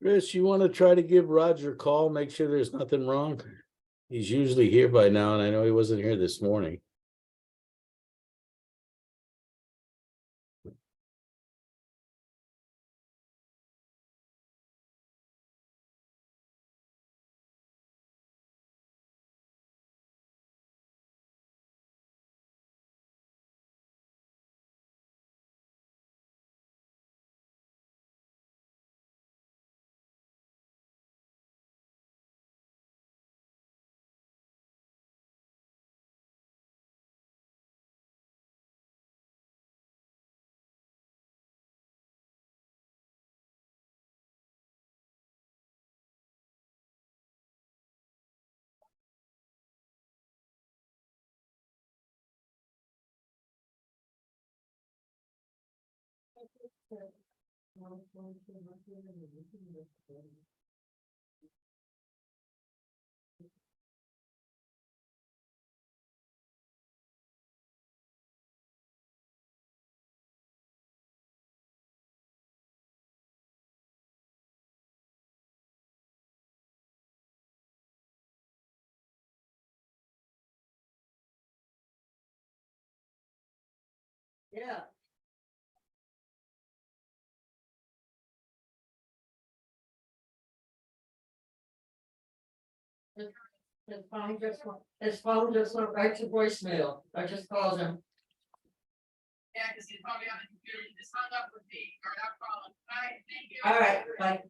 Chris, you want to try to give Roger a call, make sure there's nothing wrong? He's usually here by now, and I know he wasn't here this morning. Yeah. His phone just went right to voicemail. I just called him. Yeah, because he's probably on the computer, he just hung up with me, or not calling. All right, thank you. All right, bye.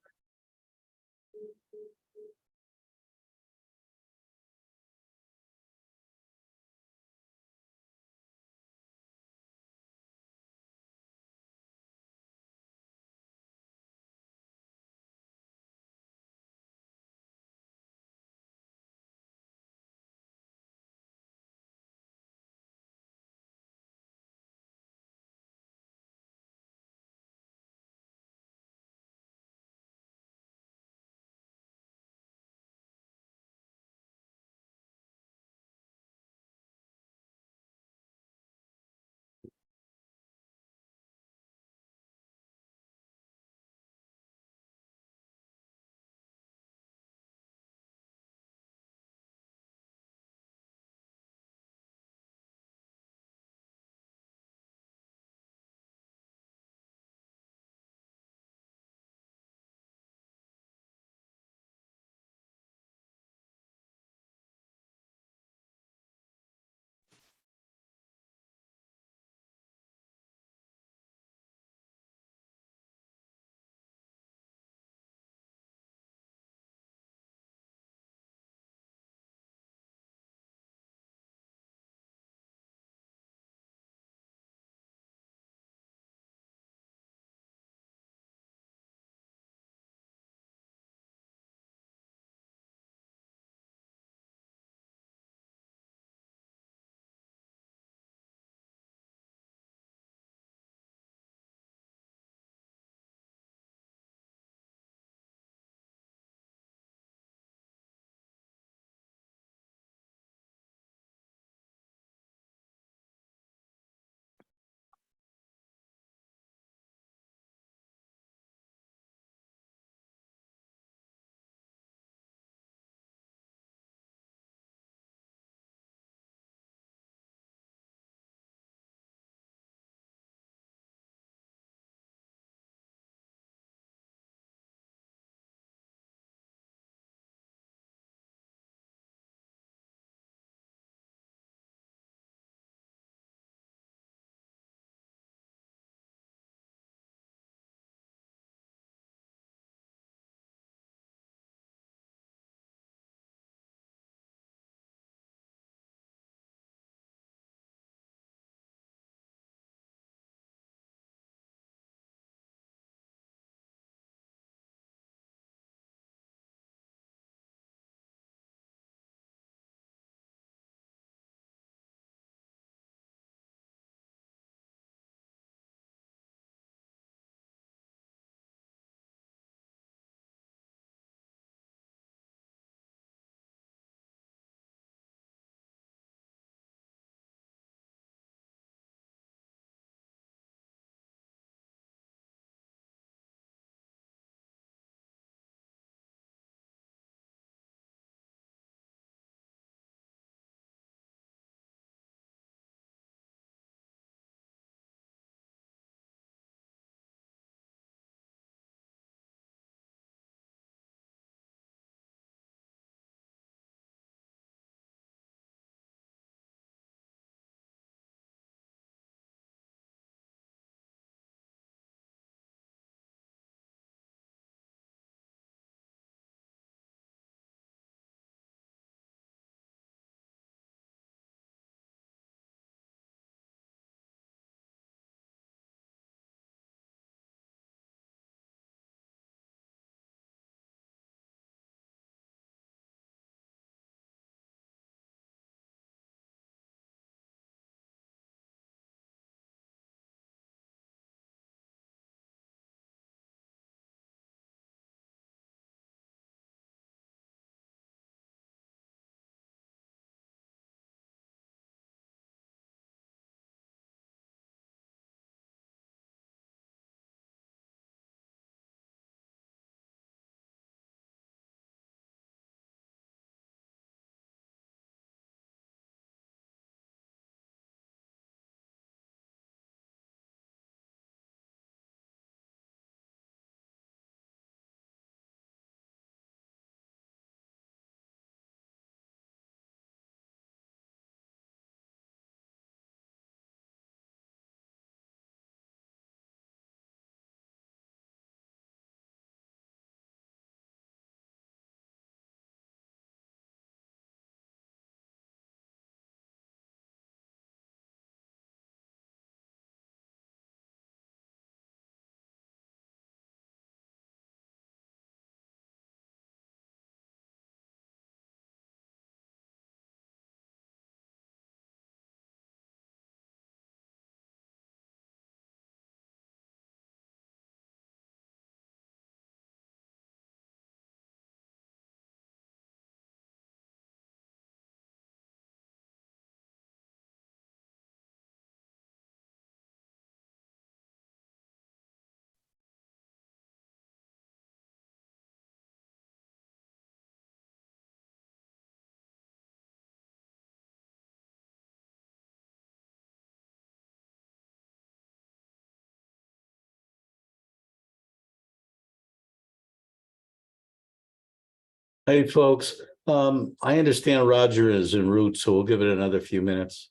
Hey, folks, I understand Roger is en route, so we'll give it another few minutes.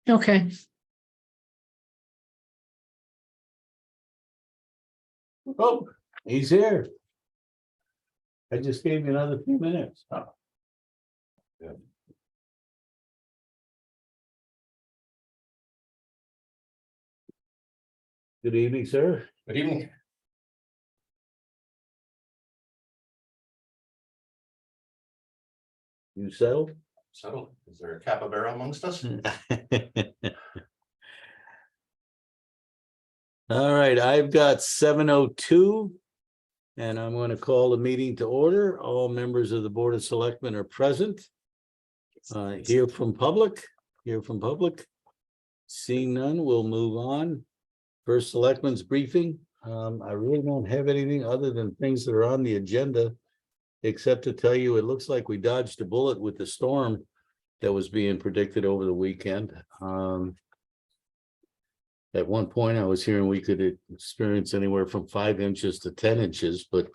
Okay, Oh, he's here. I just gave you another few minutes. Oh. Good. Good evening, sir. Good evening. You settled? So, is there a capybara amongst us? All right, I've got 7:02. And I'm going to call the meeting to order. All members of the Board of Selectmen are present. Hear from public. Seeing none, we'll move on. First Selectmen's briefing. I really don't have anything other than things that are on the agenda, except to tell you, it looks like we dodged a bullet with the storm that was being predicted over the weekend. At one point, I was hearing we could experience anywhere from 5 inches to 10 inches, but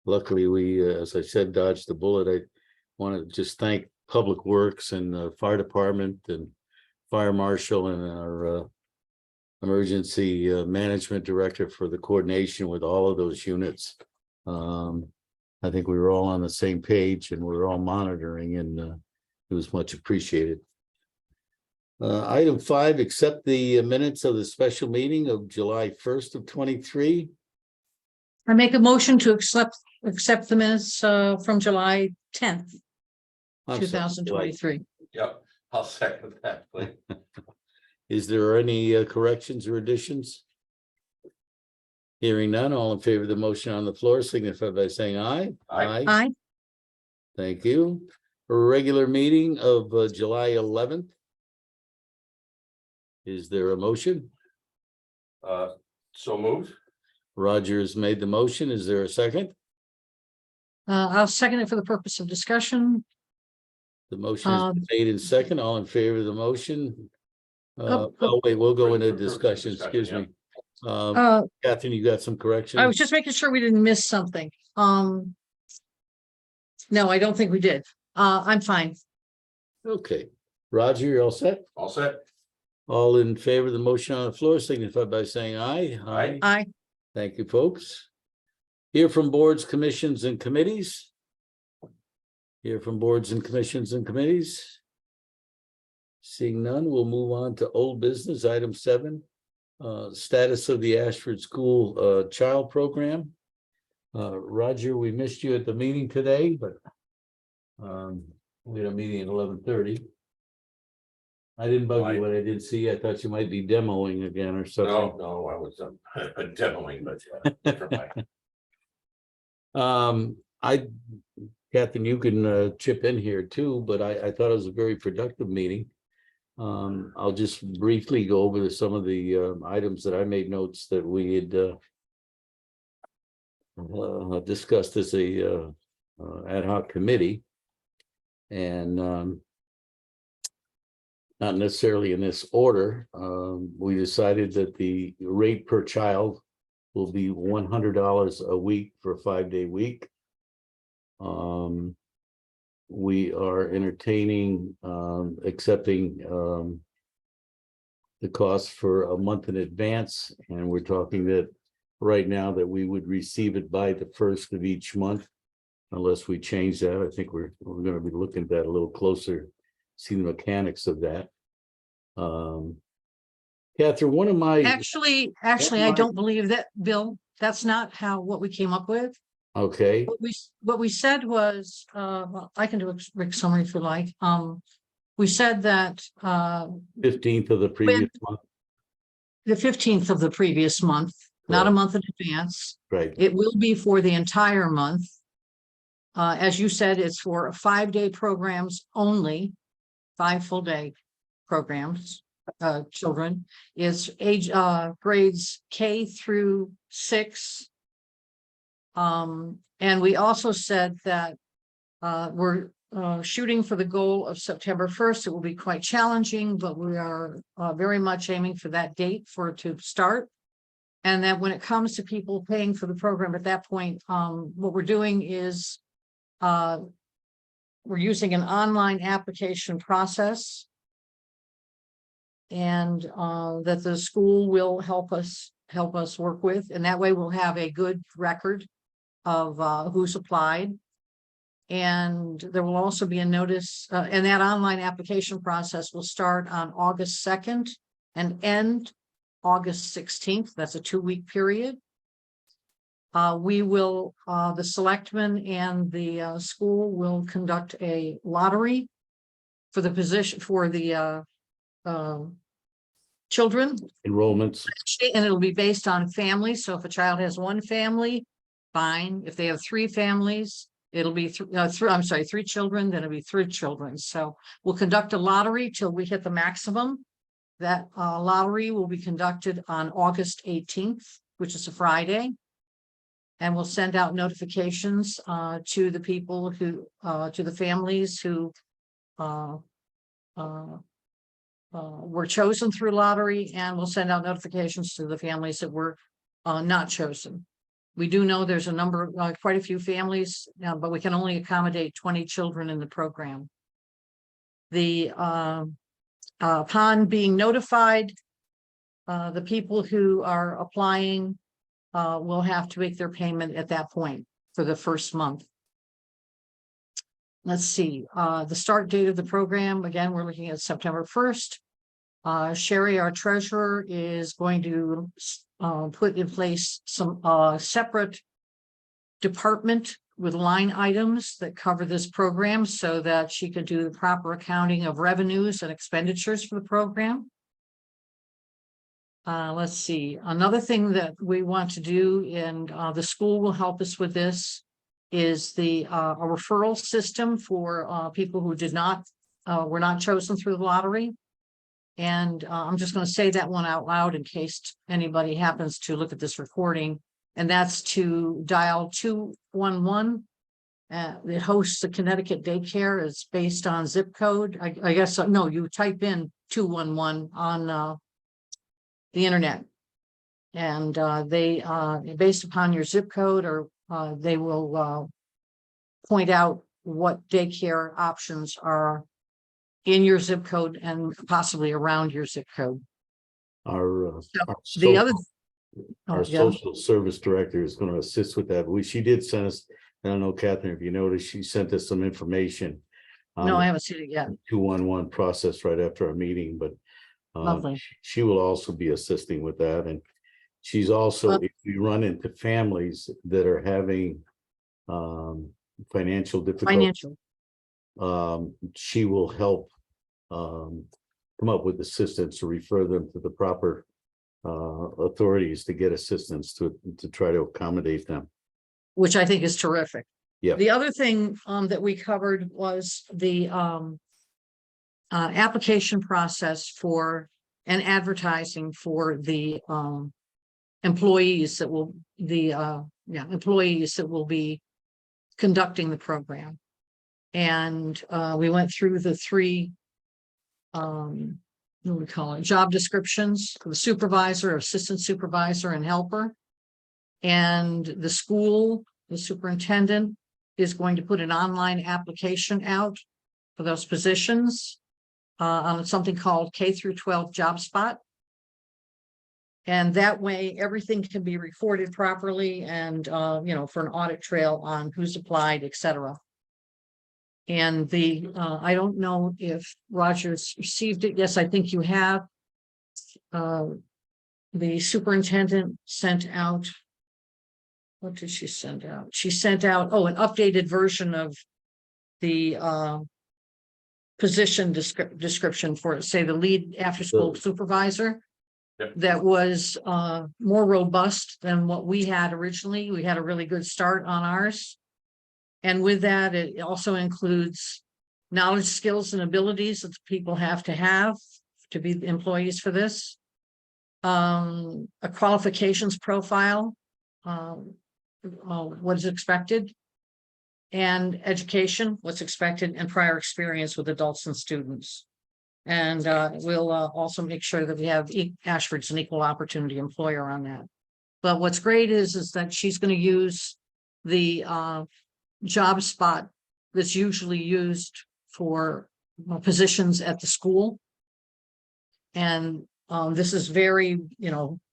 luckily we, as I said, dodged the bullet. I want to just thank Public Works and the Fire Department and Fire Marshal and our Emergency Management Director for the coordination with all of those units. I think we were all on the same page and we were all monitoring, and it was much appreciated. Item 5, accept the minutes of the special meeting of July 1st of 23. I make a motion to accept the minutes from July 10th, I'm sorry, 2023. Yep, I'll second that, please. Is there any corrections or additions? Hearing none, all in favor of the motion on the floor signify by saying aye. Aye. Aye. Thank you. A regular meeting of July 11th. Is there a motion? So moved. Roger's made the motion. Is there a second? I'll second it for the purpose of discussion. The motion is made in second. All in favor of the motion? Oh, Oh, wait, we'll go For- into for discussion. discussion, Excuse me. Catherine, you got some corrections? I was just making sure we didn't miss something. No, I don't think we did. I'm fine. Okay. Roger, you're all set? All set. All in favor of the motion on the floor signify by saying aye. Aye. Aye. Thank you, folks. Hear from boards, commissions, and committees. Hear from boards and commissions and committees. Seeing none, we'll move on to old business, item 7. Status of the Ashford School Child Program. Roger, we missed you at the meeting today, but we had a meeting at 11:30. I didn't bug you when I didn't see you. I thought you might be demoing again or something. No, I was demoing, but never mind. Catherine, you can chip in here too, but I thought it was a very productive meeting. I'll just briefly go over some of the items that I made notes that we had discussed as a ad hoc committee, and not necessarily in this order. We decided that the rate per child will be $100 a week for a 5-day week. We are entertaining accepting the cost for a month in advance, and we're talking that right now that we would receive it by the 1st of each month, unless we change that. I think we're going to be looking at that a little closer, see the mechanics of that. Catherine, one of my Actually, I don't believe that, Bill. That's not what we came up with. okay, What we said was, well, I can do a quick summary if you like. We said that 15th of the previous month, the 15th of the previous month, not a month in advance. right? It will be for the entire month. As you said, it's for 5-day programs only, 5 full-day programs. Children is age grades K through 6. And we also said that we're shooting for the goal of September 1st. It will be quite challenging, but we are very much aiming for that date for it to start. And that when it comes to people paying for the program at that point, what we're doing is we're using an online application process. And that the school will help us work with, and that way we'll have a good record of who's applied. And there will also be a notice, and that online application process will start on August 2nd and end August 16th. That's a 2-week period. We will, the selectmen and the school will conduct a lottery for the position for the children, Enrollments, and it'll be based on families. So if a child has 1 family, fine. If they have 3 families, it'll be 3 children, then it'll be 3 children. So we'll conduct a lottery till we hit the maximum. That lottery will be conducted on August 18th, which is a Friday. And we'll send out notifications to the people who, to the families who were chosen through lottery, and we'll send out notifications to the families that were not chosen. We do know there's a number, quite a few families, but we can only accommodate 20 children in the program. The upon being notified, the people who are applying will have to make their payment at that point for the first month. Let's see, the start date of the program, again, we're looking at September 1st. Sherry, our treasurer, is going to put in place some separate department with line items that cover this program so that she could do the proper accounting of revenues and expenditures for the program. Let's see, another thing that we want to do, and the school will help us with this, is the a referral system for people who did not were not chosen through the lottery. And I'm just going to say that one out loud in case anybody happens to look at this recording, and that's to dial 211. It hosts the Connecticut daycare. It's based on zip code. I guess no, you type in 211 on the internet, and they based upon your zip code, or they will point out what daycare options are in your zip code and possibly around your zip code. our The other, our yeah. social service director is going to assist with that. She did send us, I don't know, Catherine, if you noticed, she sent us some information. No, I haven't seen it yet. 211 process right after our meeting, but Lovely. she will also be assisting with that. And she's also, if you run into families that are having financial difficulties, she will help come up with assistance to refer them to the proper authorities to get assistance to try to accommodate them. Which I think is terrific. Yeah. The other thing that we covered was the application process for and advertising for the employees that will be conducting the program. And we went through the 3 what do we call it, job descriptions for the supervisor, assistant supervisor, and helper. And the school, the superintendent, is going to put an online application out for those positions on something called K-12 Job Spot. And that way everything can be recorded properly and, for an audit trail on who's applied, etc. And I don't know if Roger's received it. Yes, I think you have. The superintendent sent out, what did she send out? She sent out, an updated version of the position description for, say, the lead after school supervisor. Yep. That was more robust than what we had originally. We had a really good start on ours. And with that, it also includes knowledge, skills, and abilities that people have to be employees for this. A qualifications profile, what is expected, and education, what's expected, and prior experience with adults and students. And we'll also make sure that we have Ashford's an equal opportunity employer on that. But what's great is that she's going to use the job spot that's usually used for positions at the school. And this is very,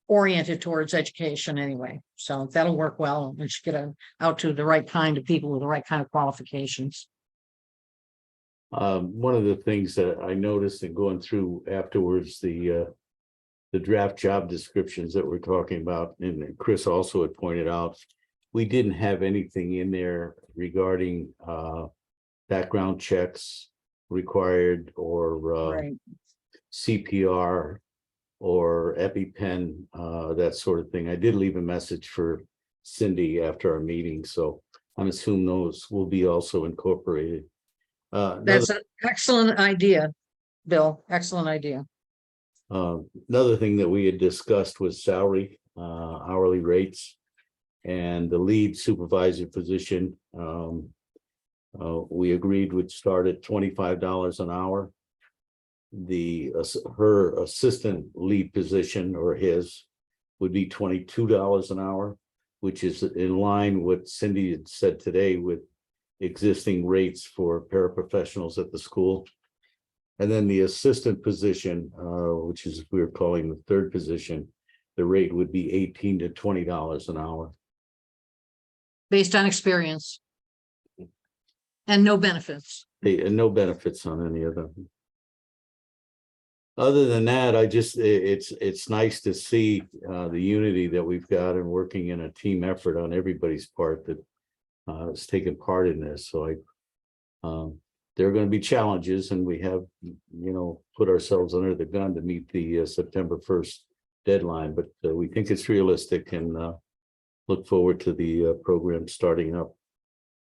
oriented towards education anyway. So that'll work well. We should get out to the right kind of people with the right kind of qualifications. One of the things that I noticed in going through afterwards, the draft job descriptions that we're talking about, and Chris also had pointed out, we didn't have anything in there regarding background checks required or Right. CPR or EpiPen, that sort of thing. I did leave a message for Cindy after our meeting, so I'm assuming those will be also incorporated. That's an excellent idea, Bill. Excellent idea. Another thing that we had discussed was salary, hourly rates, and the lead supervisor position. We agreed would start at $25 an hour. Her assistant lead position, or his, would be $22 an hour, which is in line with Cindy had said today with existing rates for paraprofessionals at the school. And then the assistant position, which is we're calling the third position, the rate would be $18 to $20 an hour. Based on experience. And no benefits. And no benefits on any of them. Other than that, it's nice to see the unity that we've got and working in a team effort on everybody's part that has taken part in this. So there are going to be challenges, and we have, put ourselves under the gun to meet the September 1st deadline, but we think it's realistic and look forward to the program starting up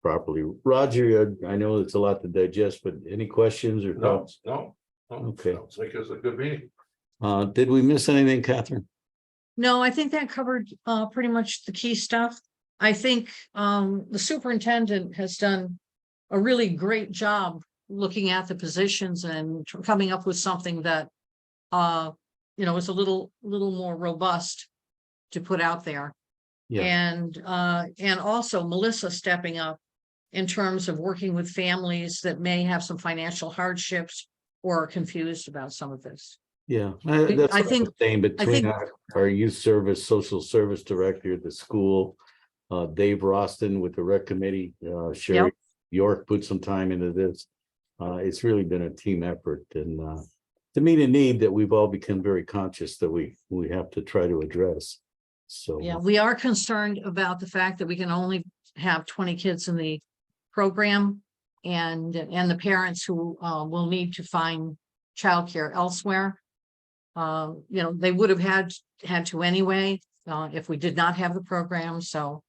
properly. Roger, I know it's a lot to digest, but any questions or No, thoughts? no. Okay. Sounds like it was a good meeting. Did we miss anything, Catherine? No, I think that covered pretty much the key stuff. I think the superintendent has done a really great job looking at the positions and coming up with something that is a little more robust to put out there. Yeah. And also Melissa stepping up in terms of working with families that may have some financial hardships or are confused about some of this. Yeah, that's I what think- I'm saying between our youth service, social service director at the school, Dave Roston with the rec committee, Sherry York put some time into this. It's really been a team effort, and to meet a need that we've all become very conscious that we have to try to address. So Yeah, we are concerned about the fact that we can only have 20 kids in the program, and the parents who will need to find childcare elsewhere. They would have had to anyway if we did not have the program. So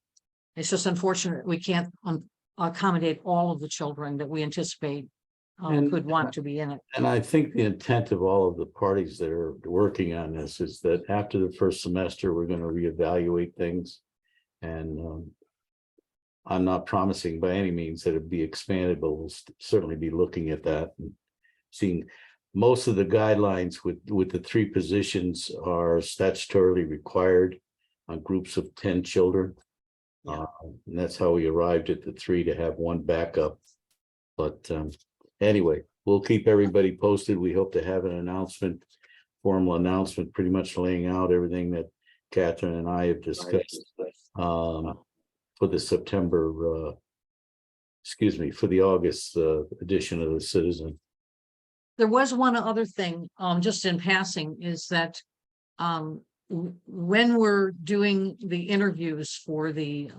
it's just unfortunate we can't accommodate all of the children that we anticipate could want to be in it. And I think the intent of all of the parties that are working on this is that after the first semester, we're going to reevaluate things. And I'm not promising by any means that it'd be expanded, but we'll certainly be looking at that and seeing. Most of the guidelines with the 3 positions are statutorily required on groups of 10 children. Yeah. And that's how we arrived at the 3 to have 1 backup. But anyway, we'll keep everybody posted. We hope to have an formal announcement, pretty much laying out everything that Catherine and I have discussed for the for the August edition of the Citizen. There was one other thing, just in passing, is that when we're doing the interviews for the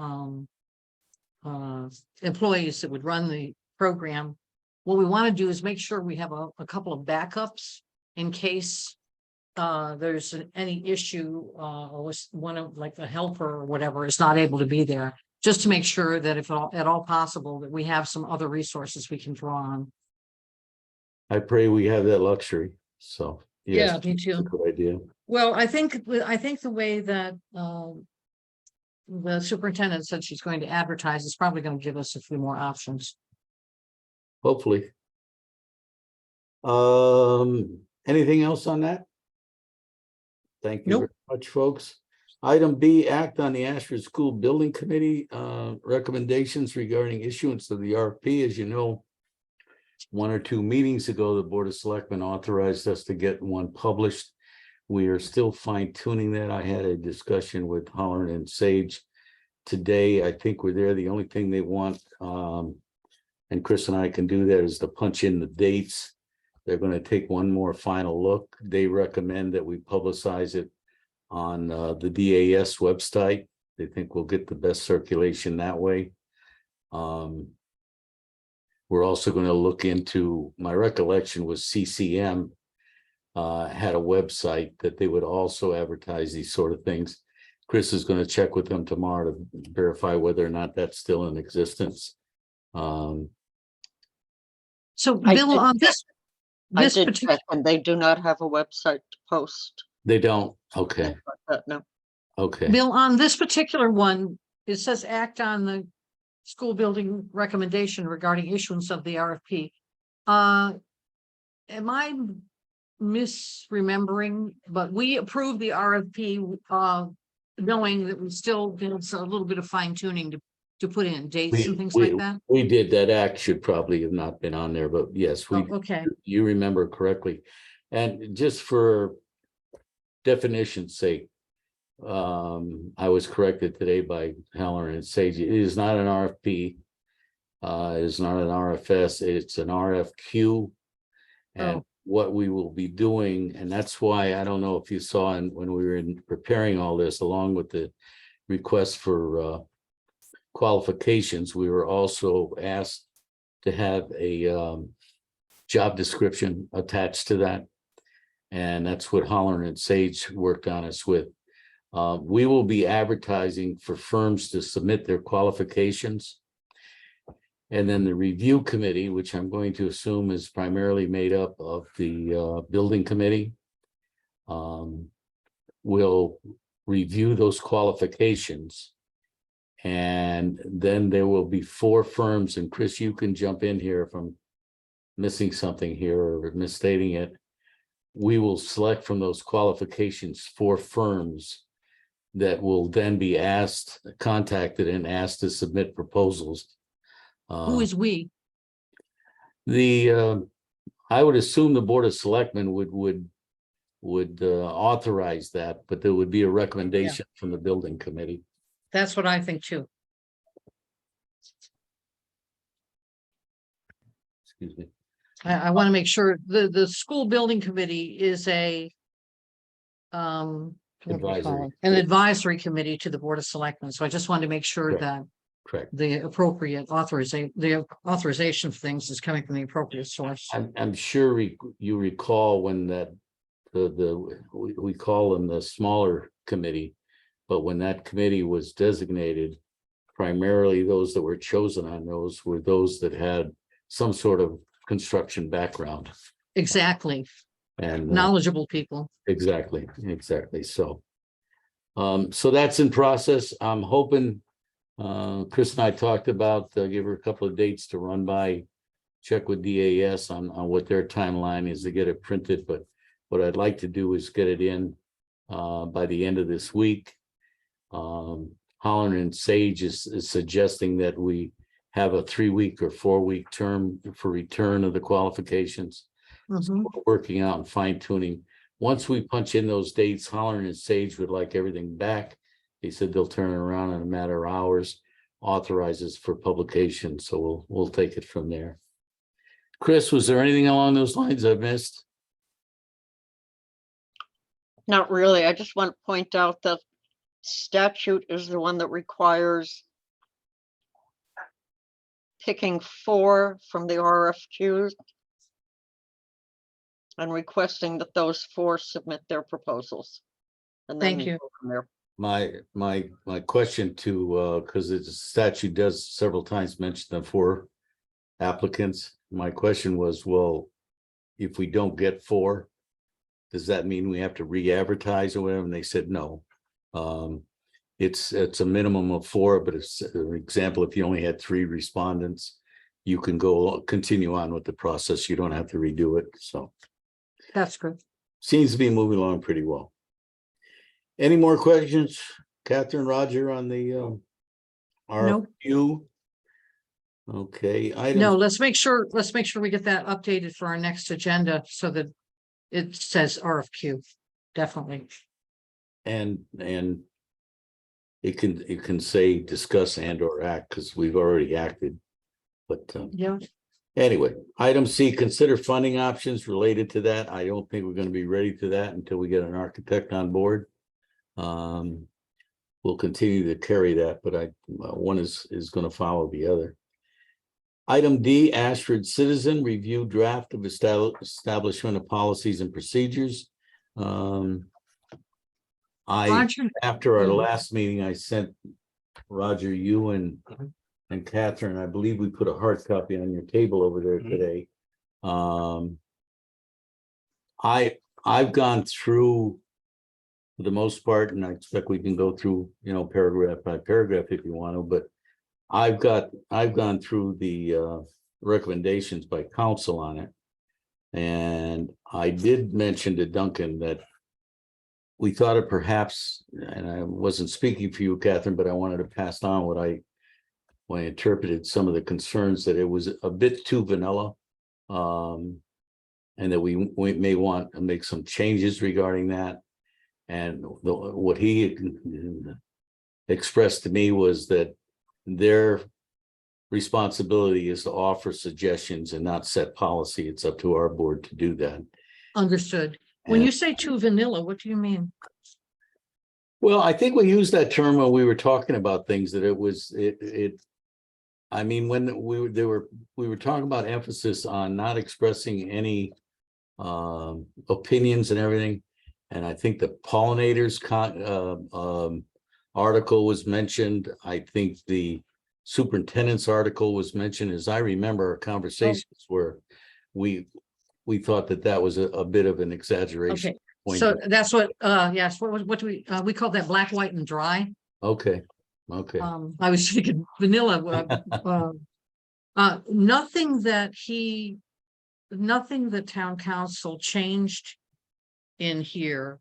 employees that would run the program, what we want to do is make sure we have a couple of backups in case there's any issue or one of like a helper or whatever is not able to be there, just to make sure that if at all possible that we have some other resources we can draw on. I pray we have that luxury. So yes, Yeah, me too. it's a good idea. Well, I think the way that the superintendent said she's going to advertise is probably going to give us a few more options. Hopefully. Anything else on that? Thank you Nope. very much, folks. Item B, act on the Ashford School Building Committee recommendations regarding issuance of the RFP. As you know, 1 or 2 meetings ago, the Board of Selectmen authorized us to get one published. We are still fine tuning that. I had a discussion with Holland and Sage today. I think we're there. The only thing they want, and Chris and I can do that, is to punch in the dates. They're going to take one more final look. They recommend that we publicize it on the DAS website. They think we'll get the best circulation that way. We're also going to look into, my recollection was CCM had a website that they would also advertise these sort of things. Chris is going to check with them tomorrow to verify whether or not that's still in existence. So I Bill, did on check. I this did particular, check, and they do not have a website to post. They don't. Okay. No. Okay. Bill, on this particular one, it says act on the school building recommendation regarding issuance of the RFP. Am I misremembering? But we approved the RFP, knowing that we still, there's a little bit of fine tuning to put in dates and things like that. We did. That act should probably have not been on there, but yes, we. Oh, okay. You remember correctly. And just for definition's sake, I was corrected today by Helen and Sage. It is not an RFP. It is not an RFS. It's an RFQ. And Oh. what we will be doing, and that's why I don't know if you saw when we were preparing all this, along with the request for qualifications, we were also asked to have a job description attached to that. And that's what Holland and Sage worked on us with. We will be advertising for firms to submit their qualifications. And then the review committee, which I'm going to assume is primarily made up of the building committee, will review those qualifications. And then there will be 4 firms, and Chris, you can jump in here if I'm missing something here or misstating it. We will select from those qualifications 4 firms that will then be contacted and asked to submit proposals. Who is we? I would assume the Board of Selectmen would authorize that, but there would be a recommendation from the building committee. That's what I think too. Excuse me. I want to make sure the school building committee is a what do you call Advisory. it? An advisory committee to the Board of Selectmen. So I just wanted to make sure Correct. that Correct. the appropriate authorization of things is coming from the appropriate source. I'm sure you recall when that we call them the smaller committee, but when that committee was designated, primarily those that were chosen on those were those that had some sort of construction background. Exactly. And Knowledgeable people. exactly. So so that's in process. I'm hoping Chris and I talked about give her a couple of dates to run by, check with DAS on what their timeline is to get it printed. But what I'd like to do is get it in by the end of this week. Holland and Sage is suggesting that we have a 3-week or 4-week term for return of the qualifications. So Mhm. we're working out and fine tuning. Once we punch in those dates, Holland and Sage would like everything back. They said they'll turn it around in a matter of hours, authorizes for publication. So we'll take it from there. Chris, was there anything along those lines I've missed? Not really. I just want to point out that statute is the one that requires picking 4 from the RFQs and requesting that those 4 submit their proposals. And then Thank you. go from there. My question to because the statute does several times mention the 4 applicants. My question was, well, if we don't get 4, does that mean we have to re-advertise or whatever? And they said no. It's a minimum of 4, but it's an example, if you only had 3 respondents, you can continue on with the process. You don't have to redo it. So That's good. seems to be moving along pretty well. Any more questions, Catherine, Roger, on the Nope. RFQ? Okay, No, item, let's make sure we get that updated for our next agenda so that it says RFQ, definitely. and it can say discuss and or act, because we've already acted. But Yeah. anyway, item C, consider funding options related to that. I don't think we're going to be ready to that until we get an architect on board. We'll continue to carry that, but one is going to follow the other. Item D, Ashford Citizen Review Draft of Establishment of Policies and Procedures. Roger, After our Mhm. last meeting, I sent Roger, you and Catherine, I believe we put a hard copy on your table over there today. I've gone through for the most part, and I expect we can go through, paragraph by paragraph if you want to, but I've gone through the recommendations by council on it. And I did mention to Duncan that we thought it perhaps, and I wasn't speaking for you, Catherine, but I wanted to pass on when I interpreted some of the concerns, that it was a bit too vanilla. And that we may want to make some changes regarding that. And what he expressed to me was that their responsibility is to offer suggestions and not set policy. It's up to our board to do that. understood. When And- you say too vanilla, what do you mean? Well, I think we used that term when we were talking about things, that I mean, when we were talking about emphasis on not expressing any opinions and everything. And I think the pollinators article was mentioned. I think the superintendent's article was mentioned. As I remember, our conversations where we thought that was a bit of an exaggeration. Okay, so that's what, yes, what do we call that black, white, and dry? Okay. I was thinking vanilla. Nothing that town council changed in here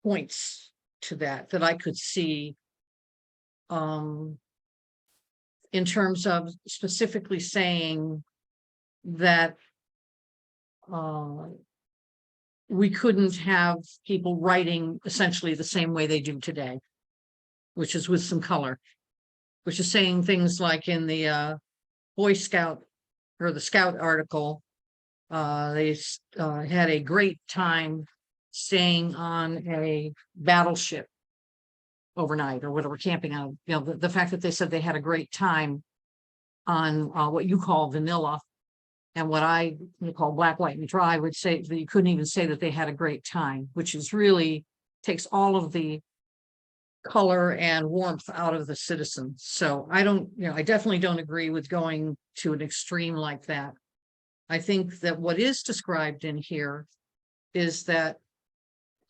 points to that I could see. In terms of specifically saying that we couldn't have people writing essentially the same way they do today, which is with some color, which is saying things like in the Boy Scout or the Scout article, they had a great time staying on a battleship overnight or whatever, camping out. The fact that they said they had a great time on what you call vanilla and what I call black, white, and dry would say that you couldn't even say that they had a great time, which is really takes all of the color and warmth out of the citizens. So I definitely don't agree with going to an extreme like that. I think that what is described in here is that,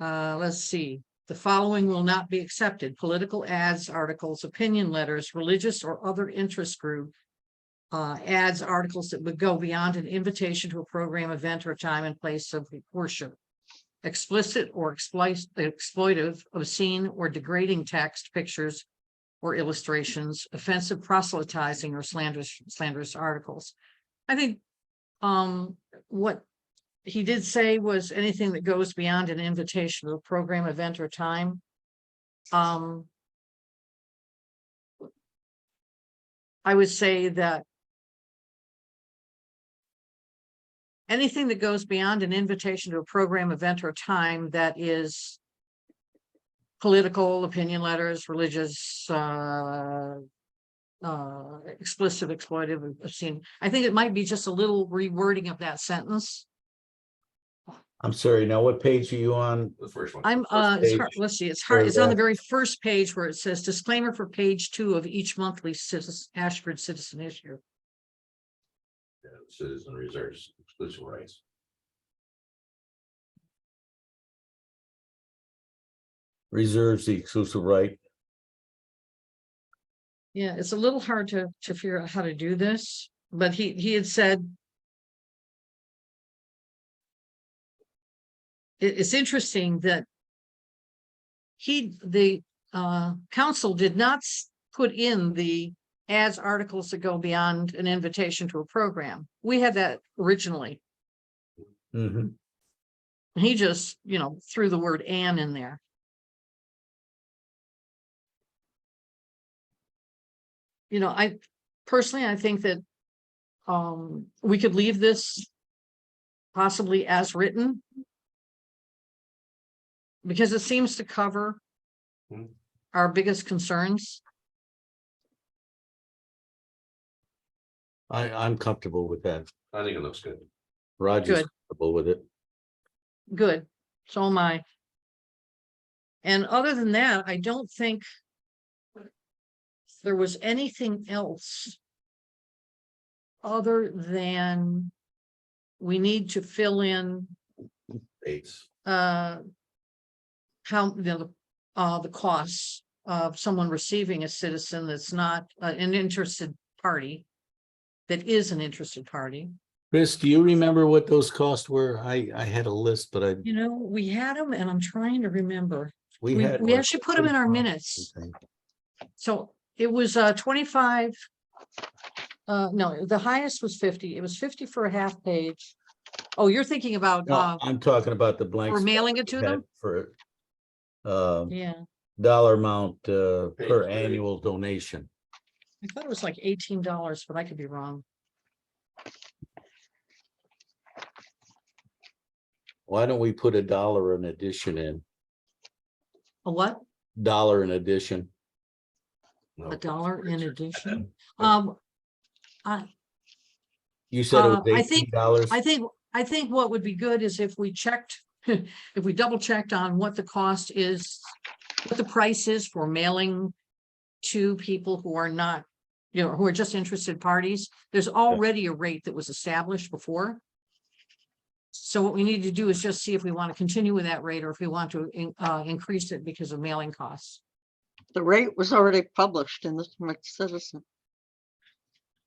let's see, the following will not be accepted: political ads, articles, opinion letters, religious or other interest group ads, articles that would go beyond an invitation to a program, event, or time and place of worship. Explicit or exploitive, obscene or degrading text, pictures, or illustrations, offensive, proselytizing, or slanderous articles. I think what he did say was anything that goes beyond an invitation to a program, event, or time. I would say that anything that goes beyond an invitation to a program, event, or time that is political, opinion letters, religious, explicit, exploitive, obscene. I think it might be just a little rewording of that sentence. I'm sorry. Now, what page are you on? The first one. I'm First page, let's see, it's hard. It's on the paragraph. very first page where it says disclaimer for page 2 of each monthly Ashford Citizen issue. Yeah, Citizen reserves exclusive rights. Reserves the exclusive right. Yeah, it's a little hard to figure out how to do this, but he had said it's interesting that the council did not put in the ads articles that go beyond an invitation to a program. We had that originally. Mhm. He just, threw the word "and" in there. I personally, I think that we could leave this possibly as written, because it seems to cover Hmm. our biggest concerns. I'm comfortable with that. I think it looks good. Roger's Good. comfortable with it. Good, so am I. And other than that, I don't think there was anything else other than we need to fill in Dates. how, the costs of someone receiving a citizen that's not an interested party, that is an interested party. Chris, do you remember what those costs were? I had a list, but We had them, and I'm trying to remember. we We had. actually put them in our minutes. So it was 25. No, the highest was 50. It was 50 for a half page. Oh, you're thinking about No, I'm talking about the blanks. for mailing it to them? For Yeah, dollar amount per Page three. annual donation. I thought it was like $18, but I could be wrong. Why don't we put $1 in addition in? A what? Dollar in addition. No. $1 in addition? Yeah. I You said it was I think- $18. I think what would be good is if we checked, if we double checked on what the cost is, what the price is for mailing to people who are not, who are just interested parties. There's already a rate that was established before. So what we need to do is just see if we want to continue with that rate or if we want to increase it because of mailing costs. The rate was already published in the Smith Citizen.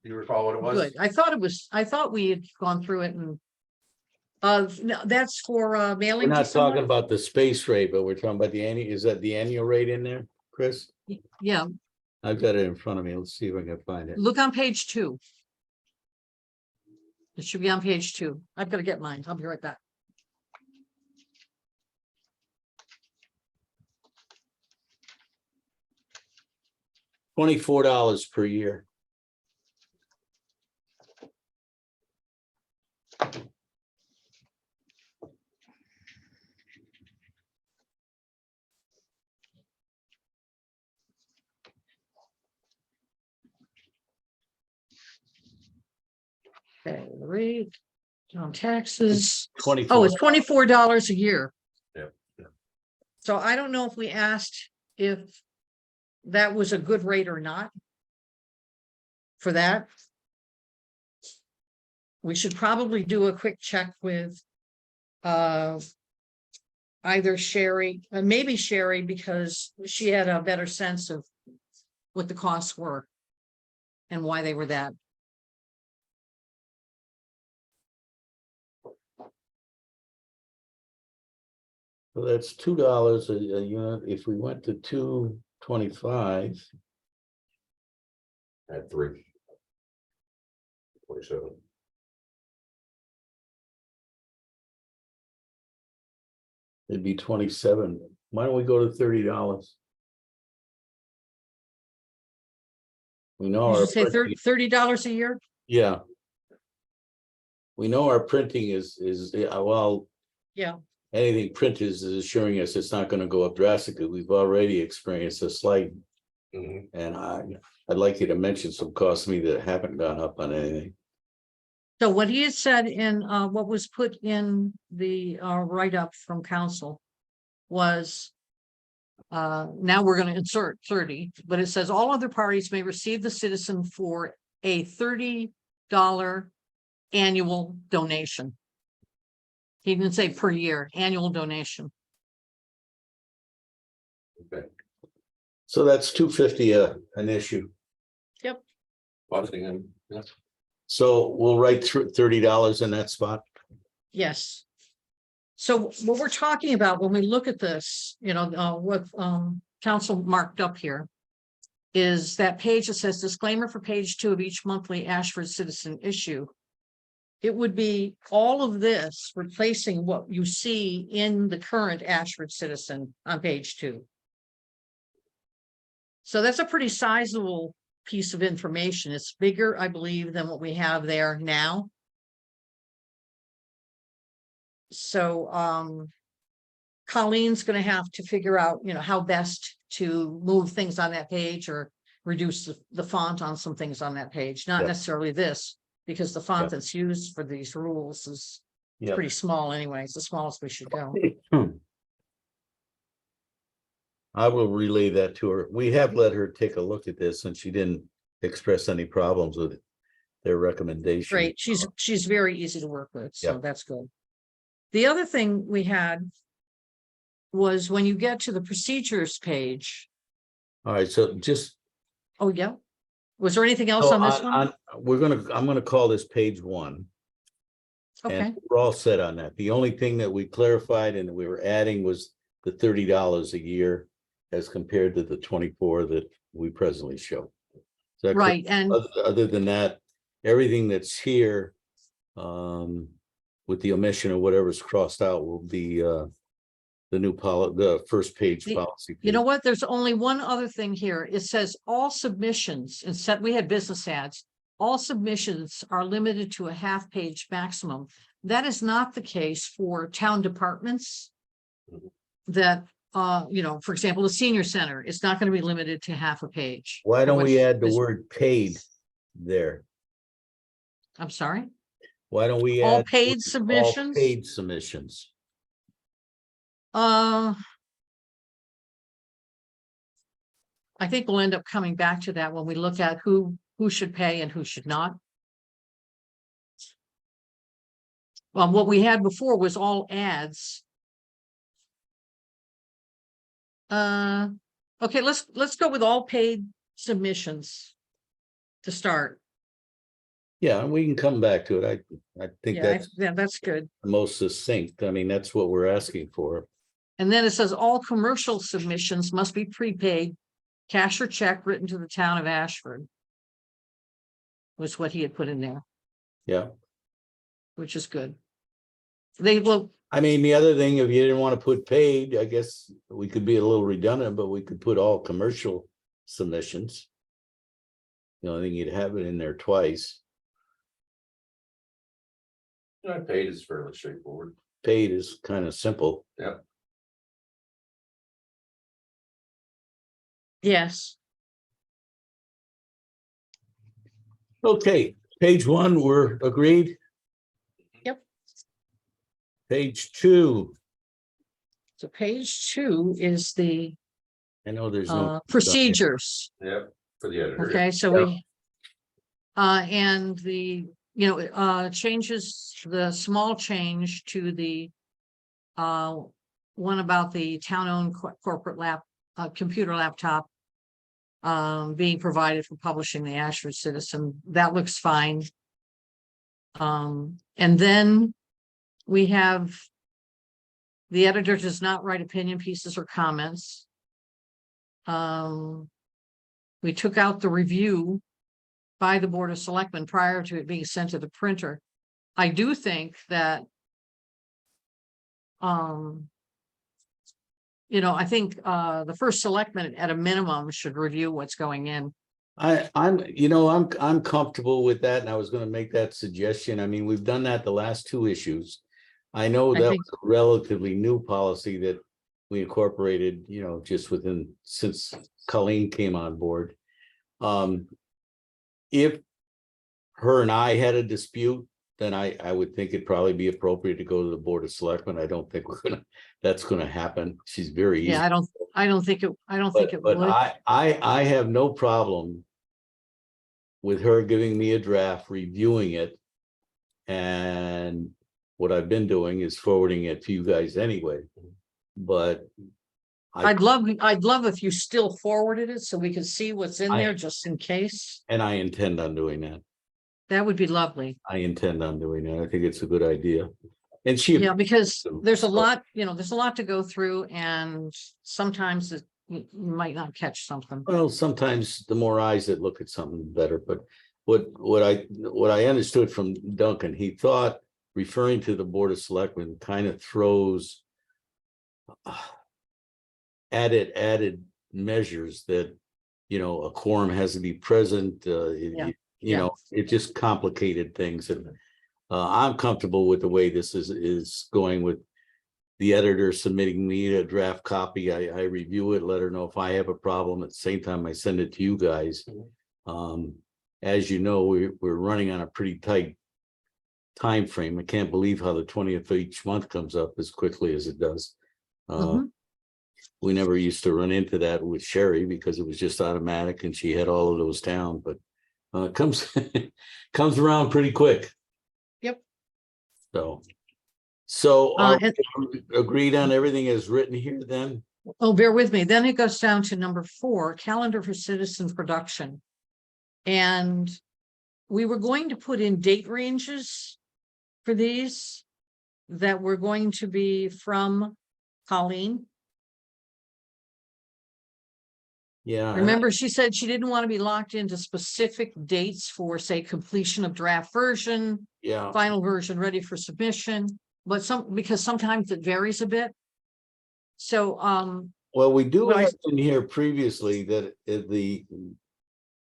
Do you recall what it was? Good. I thought we had gone through it and no, that's for We're mailing to not someone. talking about the space rate, but we're talking about the annual. Is that the annual rate in there, Chris? Yeah, I've got it in front of me. Let's see if I can find it. look on page 2. It should be on page 2. I've got to get mine. I'll be right back. $24 per year. Okay, the rate on taxes. 24. Oh, it's $24 a year. Yep, yep. So I don't know if we asked if that was a good rate or not. For that. We should probably do a quick check with either Sherry, maybe Sherry, because she had a better sense of what the costs were and why they were that. So that's $2 a unit. If we went to 225, At 3. 47. it'd be 27. Why don't we go to $30? We know You our should say printing- $30 a year. Yeah. We know our printing is well, Yeah, anything printed is assuring us it's not going to go up drastically. We've already experienced a slight, Mhm. and I'd like you to mention some costs to me that haven't gone up on anything. so what he had said in what was put in the write-up from council was now we're going to insert 30, but it says all other parties may receive the citizen for a $30 annual donation. He didn't say per year, annual donation. Okay. So that's $250 an issue. Yep. Budgeting, yeah. So we'll write through $30 in that spot. Yes. So what we're talking about when we look at this, what council marked up here is that page that says disclaimer for page 2 of each monthly Ashford Citizen issue. It would be all of this replacing what you see in the current Ashford Citizen on page 2. So that's a pretty sizable piece of information. It's bigger, I believe, than what we have there now. So Colleen's going to have to figure out, how best to move things on that page or reduce the font on some things on that page, not Yep. necessarily this, because the font Yep. that's used for these rules is Yeah. pretty small anyway. It's the smallest we should go. I will relay that to her. We have let her take a look at this and she didn't express any problems with their recommendation. Great. She's very easy to work with, so Yep. that's good. The other thing we had was when you get to the procedures page. All right, so just. Oh, yeah. Was there anything else so on this one? I'm gonna call this page 1. Okay, And we're all set on that. The only thing that we clarified and we were adding was the $30 a year as compared to the 24 that we presently show. Is that correct? right. And Other than that, everything that's here, with the omission of whatever's crossed out will be, the new the first page policy. you know page. what? There's only one other thing here. It says all submissions, instead we had business ads. All submissions are limited to a half-page maximum. That is not the case for town departments. That, for example, the senior center, it's not going to be limited to half a page. Why don't we add the Which- word paid there? I'm sorry? Why don't we All add? paid all submissions? Paid submissions. I think we'll end up coming back to that when we look at who should pay and who should not. Well, what we had before was all ads. Okay, let's go with all paid submissions to start. Yeah, and we can come back to it. I think Yeah, that's good. the most succinct. I mean, that's what we're asking for. And then it says all commercial submissions must be prepaid, cash or check written to the town of Ashford. Was what he had put in there, Yeah. which is good. They will, I mean, the other thing, if you didn't want to put paid, I guess we could be a little redundant, but we could put all commercial submissions. The only thing you'd have it in there twice. Paid is fairly straightforward. Paid is kind of simple. yes, Okay, page 1, we're agreed. Yep. Page 2, so page 2 is the I know there's no. procedures. Yep, for the editor. Okay, so Yeah. we and the changes, the small change to the one about the town-owned corporate computer laptop being provided for publishing the Ashford Citizen, that looks fine. And then we have the editor does not write opinion pieces or comments. We took out the review by the Board of Selectmen prior to it being sent to the printer. I do think that I think the first selectman at a minimum should review what's going in. I'm comfortable with that, and I was gonna make that suggestion. I mean, we've done that the last 2 issues. I know I that think- was a relatively new policy that we incorporated, just since Colleen came on board. If her and I had a dispute, then I would think it'd probably be appropriate to go to the Board of Selectmen. I don't think that's gonna happen. She's very easy. Yeah, I don't think it But would. I have no problem with her giving me a draft, reviewing it. And what I've been doing is forwarding it to you guys anyway. But I'd love if you still forwarded it so we could see what's in I- there just in case. and I intend on doing that. That would be lovely. I intend on doing that. I think it's a good idea. And she. Yeah, because them, there's a so- lot, there's a lot to go through and sometimes you might not catch something. Well, sometimes the more eyes that look at something better, but what I understood from Duncan, he thought referring to the Board of Selectmen kind of throws added measures that, a quorum has to be present, Yeah. it just complicated things, and I'm comfortable with the way this is going with the editor submitting me a draft copy. I review it, let her know if I have a problem. At the same time, I send it to you guys. As you know, we're running on a pretty tight time frame. I can't believe how the 20th of each month comes up as quickly as it does. Mhm. We never used to run into that with Sherry because it was just automatic and she had all of those down, but it comes comes around pretty quick. Yep. So are and- we agreed on everything as written here then? Oh, bear with me. Then it goes down to number 4, calendar for citizen production. And we were going to put in date ranges for these that were going to be from Colleen. Yeah. and Remember, she said she didn't want to be locked into specific dates for, say, completion of draft version, Yeah, final version ready for submission, but because sometimes it varies a bit. So, well, we do Well, I- have in here previously that the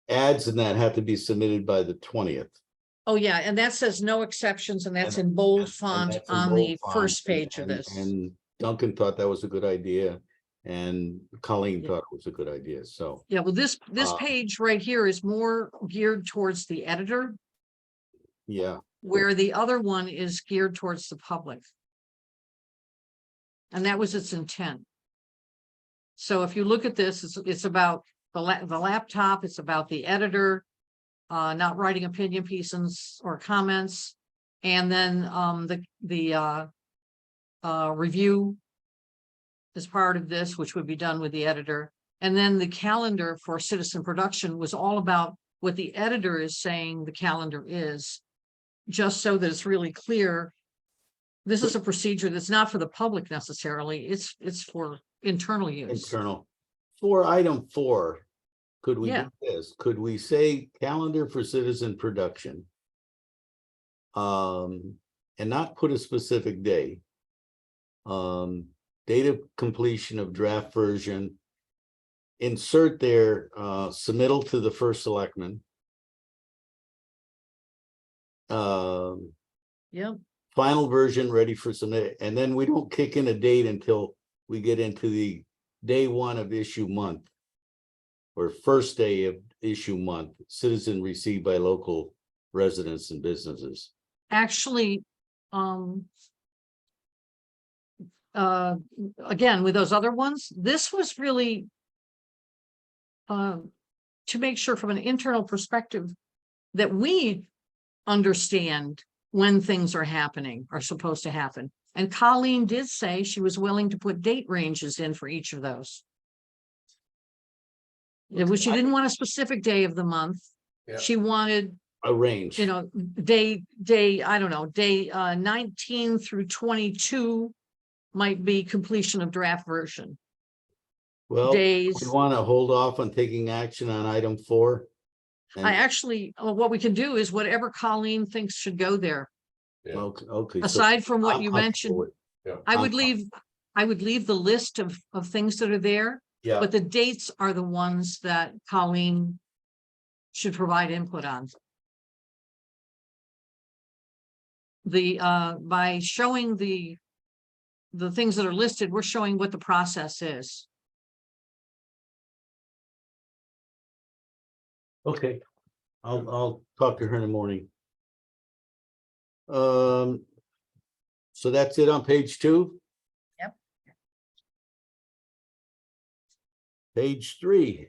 ads and that have to be submitted by the 20th. oh yeah, and that says no exceptions, and that's And- in bold And font that's in on bold the font, first page of and- this. And Duncan thought that was a good idea, and Colleen Yeah. thought it was a good idea, so. Yeah, well, this Uh, page right here is more geared towards the editor, Yeah, where the other one is geared towards the public. And that was its intent. So if you look at this, it's about the laptop, it's about the editor, not writing opinion pieces or comments. And then the review is part of this, which would be done with the editor. And then the calendar for citizen production was all about what the editor is saying the calendar is, just so that it's really clear. This is a procedure that's not for the public necessarily. It's for internal use. internal. For item 4, could we Yeah. do this? Could we say calendar for citizen production? And not put a specific day. Date of completion of draft version. Insert their submittal to the first selectman. Yeah. Final version ready for submit, and then we don't kick in a date until we get into the day 1 of issue month. Or first day of issue month, citizen received by local residents and businesses. Actually, again, with those other ones, this was really to make sure from an internal perspective that we understand when things are happening, are supposed to happen. And Colleen did say she was willing to put date ranges in for each of those. She didn't want a specific day of the month. Yeah. She wanted, A range. day, I don't know, day 19 through 22 might be completion of draft version. Well, days. we want to hold off on taking action on item 4. I actually, what we can do is whatever Colleen thinks should go there. Yeah. Okay. so Aside from what I'm you comfortable mentioned, with- I I'm would leave the list of things that are there, Yeah, but the dates are the ones that Colleen should provide input on. By showing the things that are listed, we're showing what the process is. okay. I'll talk to her in the morning. So that's it on page 2? Yep. Page 3.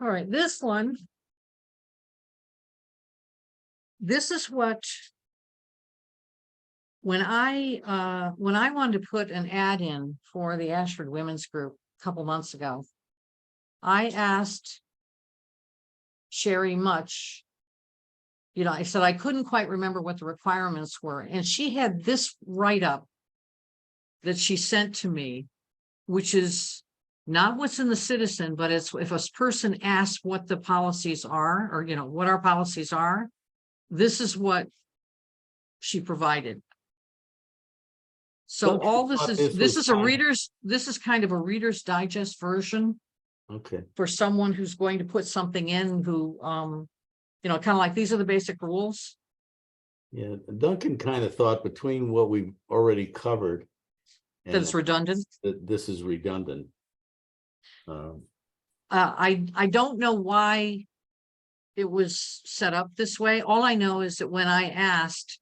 All right, this one. This is what. When I wanted to put an ad in for the Ashford Women's Group a couple months ago, I asked Sherry much. You know, I said I couldn't quite remember what the requirements were, and she had this write-up that she sent to me, which is not what's in the Citizen, but it's if a person asks what the policies are, or, you know, what our policies are, this is what she provided. So Don't you all this thought is, this was fine? this is kind of a Reader's Digest version Okay, for someone who's going to put something in who, you know, kind of like, these are the basic rules. yeah, Duncan kind of thought between what we've already covered. That And it's redundant. that this is redundant. I don't know why it was set up this way. All I know is that when I asked,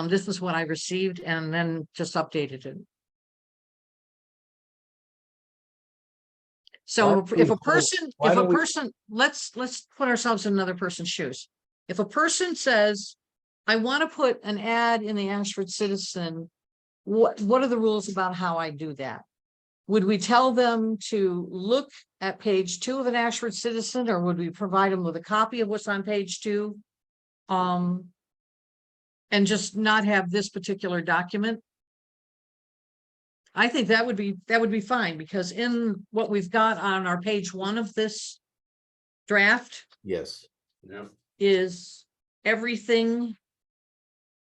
this is what I received, and then just updated it. So if a person, let's put ourselves in another person's shoes. If a person says, I want to put an ad in the Ashford Citizen, what are the rules about how I do that? Would we tell them to look at page 2 of an Ashford Citizen, or would we provide them with a copy of what's on page 2? And just not have this particular document? I think that would be fine, because in what we've got on our page 1 of this draft Yes, Yeah. is everything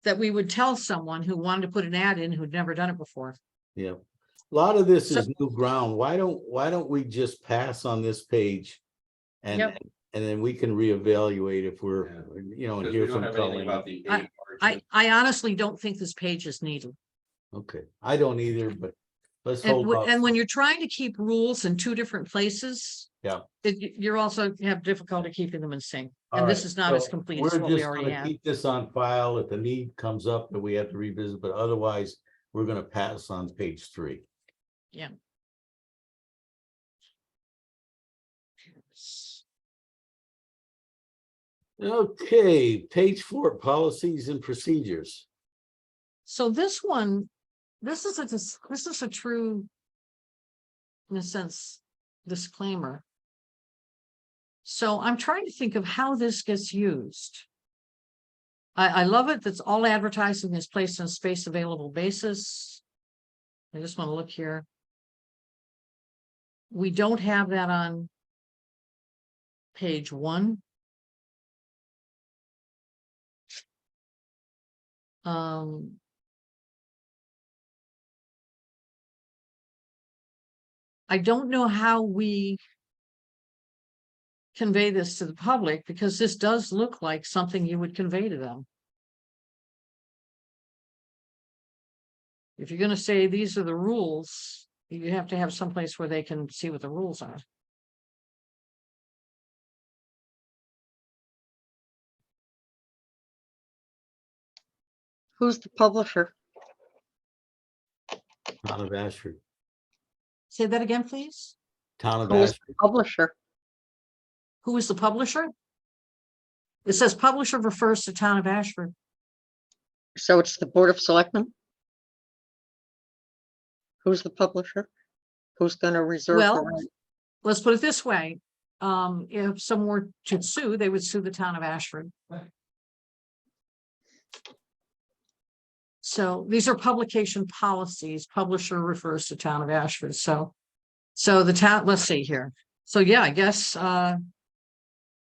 that we would tell someone who wanted to put an ad in who'd never done it before. yeah. A lot of this So- is new ground. Why don't we just pass on this page? And, Yep. and then we can reevaluate if we're, you know, and Because hear we don't from have anything Colleen. about the I- eight margin. I honestly don't think this page is needed. Okay, I don't either, but let's hold And, off. and when you're trying to keep rules in 2 different places. Yeah. You're also have difficulty keeping them in sync. All And this right, is not as so complete as what we already We're just have. gonna keep this on file if the need comes up that we have to revisit, but otherwise, we're gonna pass on page 3. Yeah. Okay, page 4, policies and procedures. So this one, this is a true, in a sense, disclaimer. So I'm trying to think of how this gets used. I love it. That's all advertising is placed on space available basis. I just want to look here. We don't have that on page 1. I don't know how we convey this to the public, because this does look like something you would convey to them. If you're going to say these are the rules, you have to have someplace where they can see what the rules are. Who's the publisher? Town of Ashford. Say that again, please. Town of Who is Ashford. the publisher? Who is the publisher? It says publisher refers to Town of Ashford. So it's the Board of Selectmen? Who's the publisher? Who's gonna reserve the Well, right? let's put it this way. If someone were to sue, they would sue the Town of Ashford. So these are publication policies. Publisher refers to Town of Ashford. So the town, let's see here. So yeah, I guess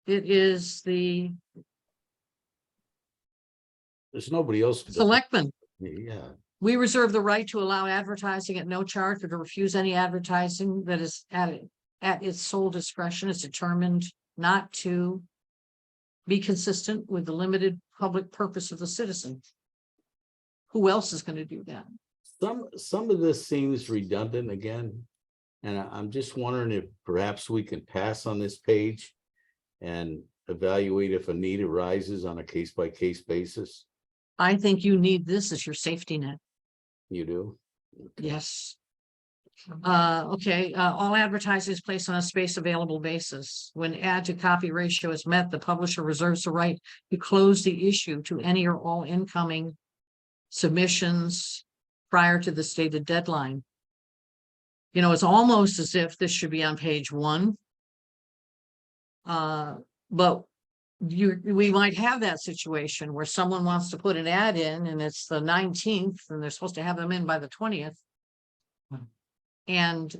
it is the There's nobody else. to- Selectmen. Yeah, We reserve the right to allow advertising at no charge or to refuse any advertising that is at its sole discretion is determined not to be consistent with the limited public purpose of the citizen. Who else is going to do that? some of this seems redundant again. And I'm just wondering if perhaps we can pass on this page and evaluate if a need arises on a case-by-case basis. I think you need this as your safety net. You do? Yes. Okay, all advertising is placed on a space available basis. When ad to copy ratio is met, the publisher reserves the right to close the issue to any or all incoming submissions prior to the stated deadline. You know, it's almost as if this should be on page 1. But we might have that situation where someone wants to put an ad in and it's the 19th and they're supposed to have them in by the 20th. And,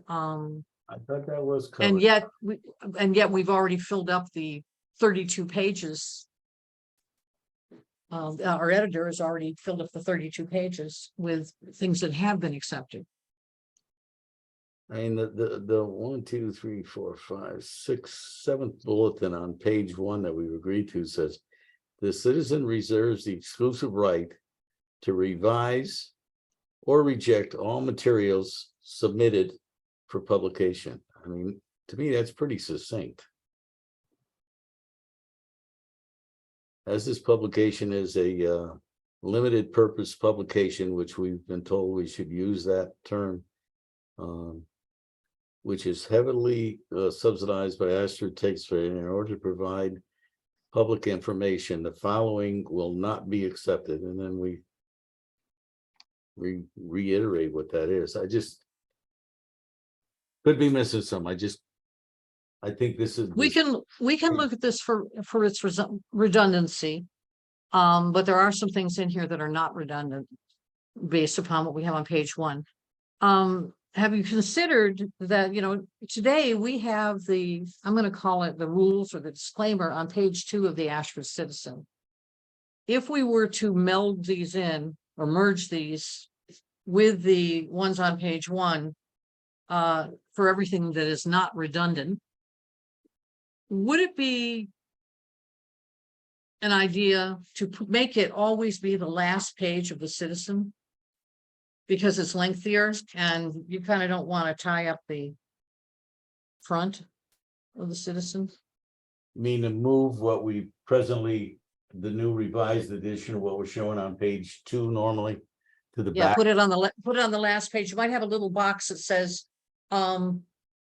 I thought that was and covered. yet we've already filled up the 32 pages. Our editor has already filled up the 32 pages with things that have been accepted. I mean, the 1, 2, 3, 4, 5, 6, 7th bulletin on page 1 that we've agreed to says, the citizen reserves the exclusive right to revise or reject all materials submitted for publication. I mean, to me, that's pretty succinct. As this publication is a limited purpose publication, which we've been told we should use that term, which is heavily subsidized by Ashford Taxpayer in order to provide public information, the following will not be accepted. And then we reiterate what that is. I just could be missing some. I think this is. We can look at this for its redundancy. But there are some things in here that are not redundant based upon what we have on page 1. Have you considered that, today we have I'm going to call it the rules or the disclaimer on page 2 of the Ashford Citizen. If we were to meld these in or merge these with the ones on page 1, for everything that is not redundant, would it be an idea to make it always be the last page of the Citizen? Because it's lengthier and you kind of don't want to tie up the front of the Citizen. Mean to move what we presently, the new revised edition of what we're showing on page 2 normally to the Yeah, back. put it on the last page. You might have a little box that says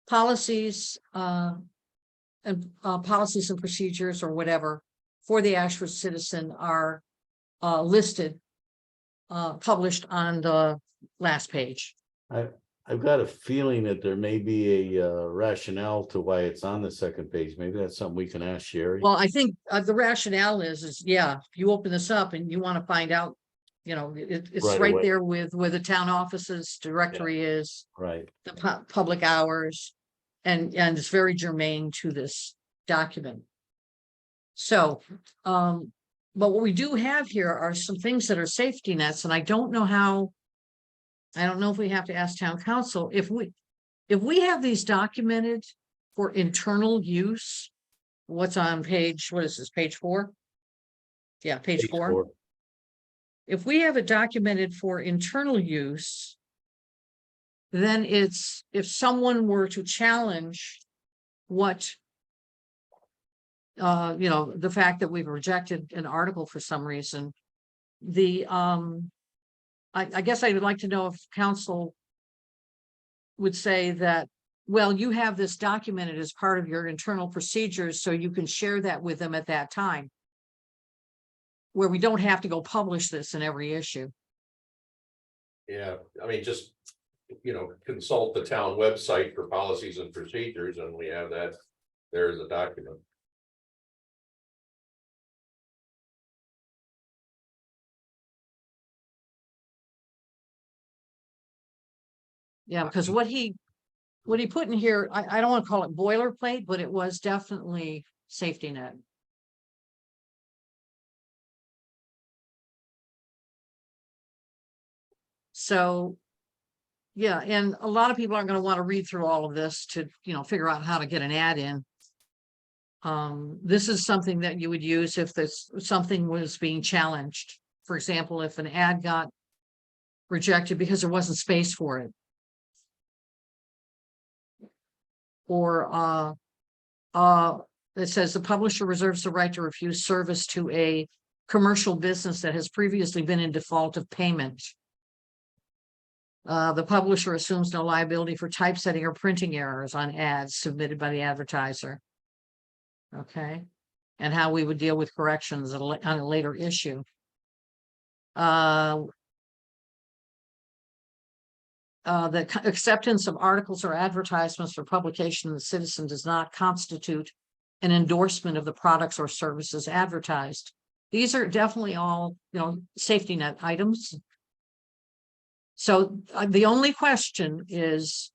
policies and policies and procedures or whatever for the Ashford Citizen are listed, published on the last page. I've got a feeling that there may be a rationale to why it's on the second page. Maybe that's something we can ask Sherry. Well, I think the rationale is yeah, if you open this up and you want to find out, it's Right right away. there with where the town offices directory is, Right. the public hours, and it's very germane to this document. So, but what we do have here are some things that are safety nets, and I don't know if we have to ask town council if we have these documented for internal use. What's on page, what is this, page 4? Yeah, page 4. If we have it documented for internal use, then it's, if someone were to challenge what, the fact that we've rejected an article for some reason, I guess I would like to know if council would say that, well, you have this documented as part of your internal procedures, so you can share that with them at that time, where we don't have to go publish this in every issue. Yeah, I mean, just, consult the town website for policies and procedures, and we have that, there's a document. Yeah, because what he put in here, I don't want to call it boilerplate, but it was definitely safety net. So, yeah, and a lot of people aren't going to want to read through all of this to, figure out how to get an ad in. This is something that you would use if something was being challenged. For example, if an ad got rejected because there wasn't space for it. Or it says the publisher reserves the right to refuse service to a commercial business that has previously been in default of payment. The publisher assumes no liability for typesetting or printing errors on ads submitted by the advertiser. Okay, and how we would deal with corrections on a later issue. The acceptance of articles or advertisements for publication in the Citizen does not constitute an endorsement of the products or services advertised. These are definitely all, safety net items. So the only question is,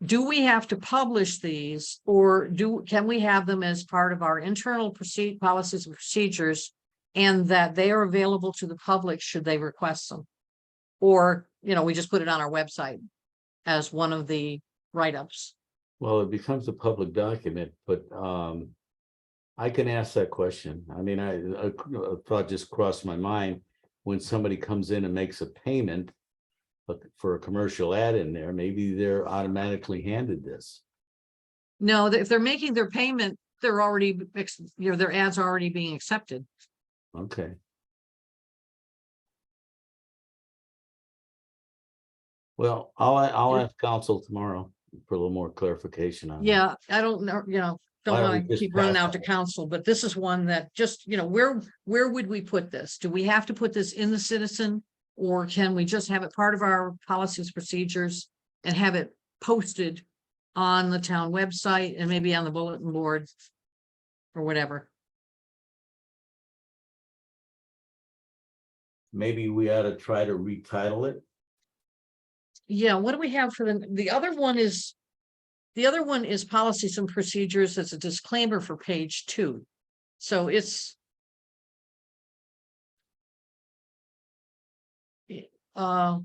do we have to publish these, or can we have them as part of our internal policies and procedures, and that they are available to the public should they request them? Or, we just put it on our website as one of the write-ups. Well, it becomes a public document, but I can ask that question. I mean, a thought just crossed my mind when somebody comes in and makes a payment, but for a commercial ad in there, maybe they're automatically handed this. No, if they're making their payment, they're already, their ads are already being accepted. Okay. Well, I'll ask council tomorrow for a little more clarification on it. Yeah, I don't know, don't Why don't we want to just keep running pass out to on it? council, but this is one that just, where would we put this? Do we have to put this in the Citizen? Or can we just have it part of our policies, procedures, and have it posted on the town website and maybe on the bulletin board or whatever? Maybe we ought to try to retitle it. Yeah, what do we have for the other one is policies and procedures. It's a disclaimer for page 2. So it's I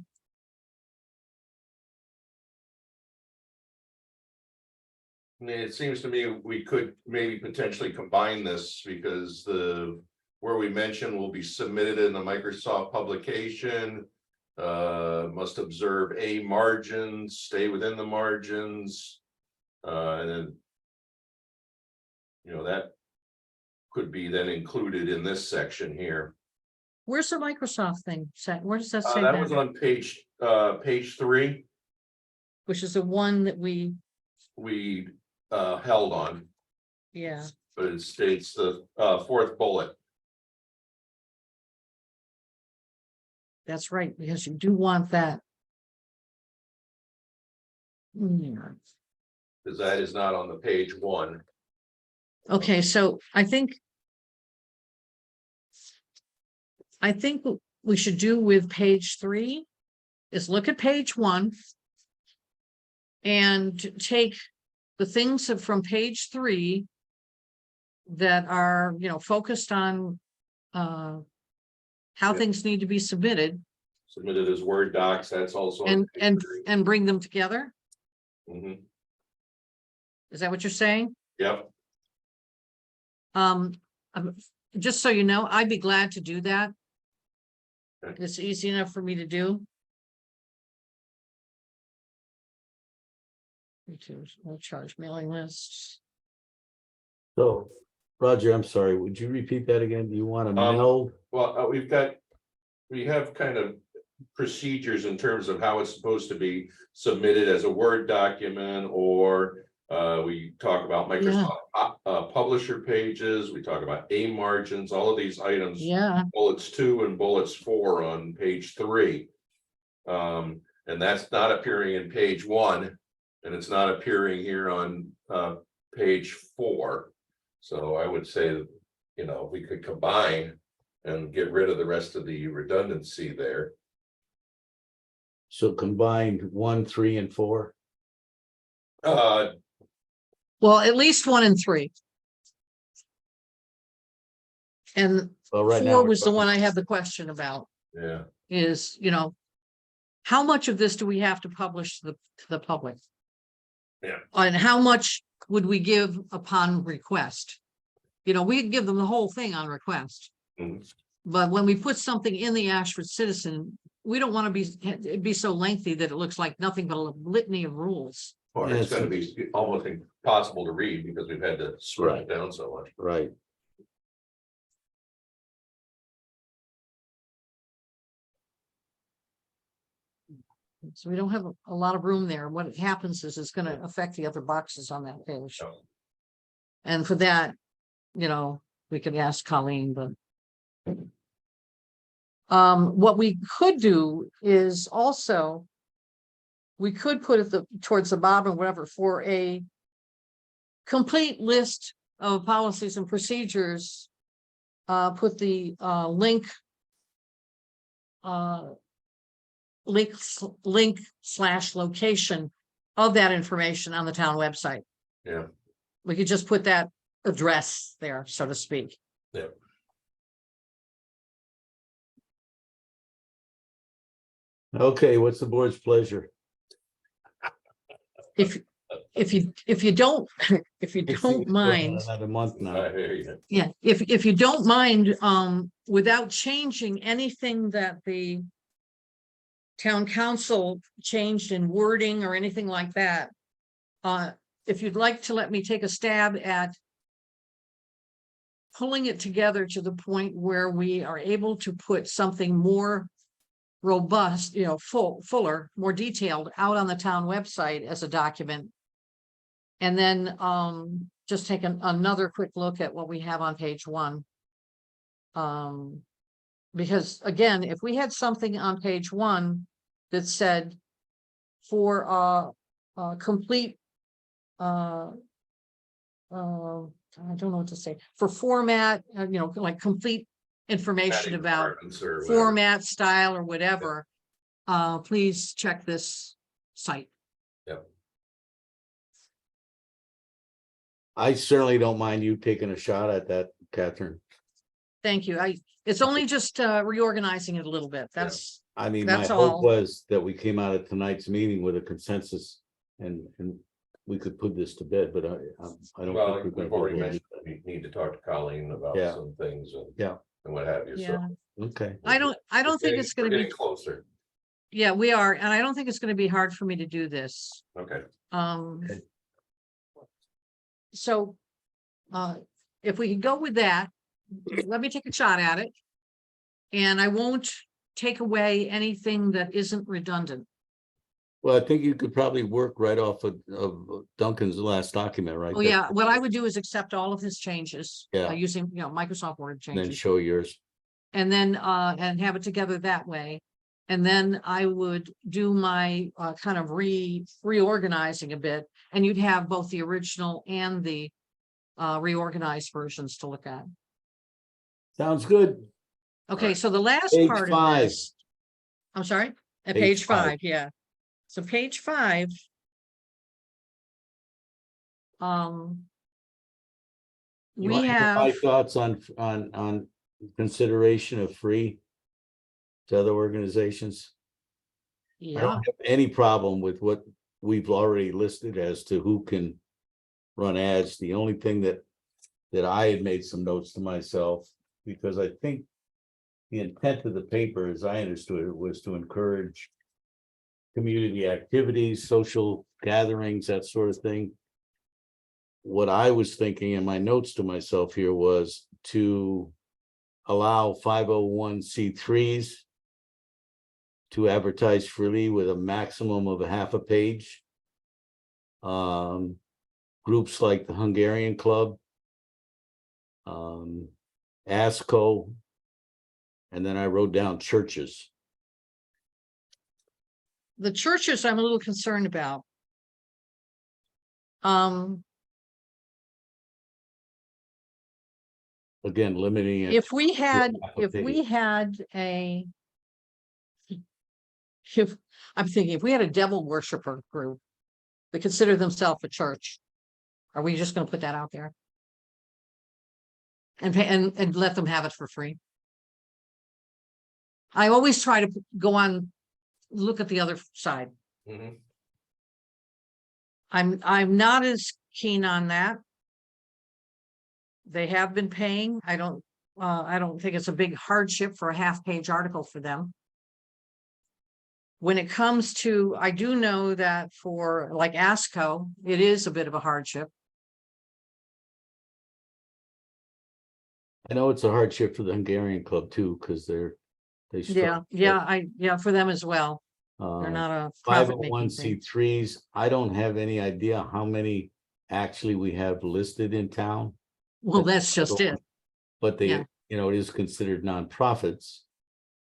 mean, it seems to me we could maybe potentially combine this because where we mentioned will be submitted in the Microsoft publication. Must observe margins, stay within the margins. And then, that could be then included in this section here. where's the Microsoft thing set? Where does that say That that? was on page 3. Which is the one that we, Held on, yeah, but it states the 4th bullet. that's right, because you do want that. Yeah. Because that is not on the page 1. Okay, so I think what we should do with page 3 is look at page 1 and take the things from page 3 that are, focused on how Yeah. things need to be submitted Submitted as Word docs, that's also. on page and 3. bring them together. Mhm. Is that what you're saying? Yep, Um, just so you know, I'd be glad to do that. Okay. It's easy enough for me to do. No charge mailing lists. So, Roger, I'm sorry, would you repeat that again? You want to mail? well, we have kind of procedures in terms of how it's supposed to be submitted as a Word document, or we talk about Microsoft publisher pages, we talk about margins, all of these items. Yeah, Bullets 2 and bullets 4 on page 3. And that's not appearing in page 1, and it's not appearing here on page 4. So I would say, we could combine and get rid of the rest of the redundancy there. So combined 1, 3, and 4. well, at least 1 and 3. And Well, right 4 now. was the one I have the question about, Yeah, is, how much of this do we have to publish to the public? Yeah. And how much would we give upon request? We could give them the whole thing on request. Mhm. But when we put something in the Ashford Citizen, we don't want to it'd be so lengthy that it looks like nothing but a litany of rules. or Yeah, it's gonna be almost impossible to read because we've had to slow it down so much. Right. So we don't have a lot of room there. What happens is it's going to affect the other boxes on that page. So, And for that, we could ask Colleen, but what we could do is also, we could put it towards the bottom, whatever, for a complete list of policies and procedures, put the link / location of that information on the town website. Yeah. We could just put that address there, so to speak. Yeah. Okay, what's the board's pleasure? If you don't, if you don't mind, Another month I now. hear you. yeah, if you don't mind, without changing anything that the town council changed in wording or anything like that, if you'd like to let me take a stab at pulling it together to the point where we are able to put something more robust, fuller, more detailed out on the town website as a document. And then just take another quick look at what we have on page 1. Because again, if we had something on page 1 that said for complete I don't know what to say, for format, like complete information Adding about departments or whatever. format, style, or whatever, please check this site. I certainly don't mind you taking a shot at that, Catherine. Thank you. It's only just reorganizing it a little bit. That's I mean, my That's hope all. was that we came out of tonight's meeting with a consensus and we could put this to bed, but I don't. Well, think we're we've gonna already be able to mentioned, do we need to talk to Colleen about Yeah. some things and. Yeah. And what have you, so. yeah. that. Okay, I don't think it's We're going to be. getting closer, Yeah, we are, and I don't think it's going to be hard for me to do this. okay. Okay. So, if we could go with that, let me take a shot at it. And I won't take away anything that isn't redundant. well, I think you could probably work right off of Duncan's last document, right? Oh, yeah, what I would do is accept all of his changes. Yeah. Using, Microsoft Word Then changes. show yours. And then, and have it together that way. And then I would do my kind of reorganizing a bit, and you'd have both the original and the reorganized versions to look at. Sounds good. Okay, so the last Page part 5. of this, I'm sorry, at Page page 5. 5, yeah. So page 5. You We wanna hear have, my thoughts on consideration of free to other organizations. I yeah, don't have any problem with what we've already listed as to who can run ads. The only thing that I had made some notes to myself, because I think the intent of the paper, as I understood it, was to encourage community activities, social gatherings, that sort of thing. What I was thinking in my notes to myself here was to allow 501c3s to advertise freely with a maximum of a half a page. Groups like the Hungarian Club, ASCO, and then I wrote down churches. the churches I'm a little concerned about. Again, limiting it. If we had, half a if we page. had a, if, I'm thinking, if we had a devil worshiper group that consider themselves a church, are we just gonna put that out there? And pay, and let them have it for free? I always try to go on, look at the other side. Mhm. I'm not as keen on that. They have been paying. I don't think it's a big hardship for a half-page article for them. When it comes to, I do know that for like ASCO, it is a bit of a hardship. I know it's a hardship for the Hungarian Club too, because they Yeah, for them as well. They're not a profit making thing. 501c3s. I don't have any idea how many actually we have listed in town. Well, that's just it. But they, Yeah. it is considered nonprofits.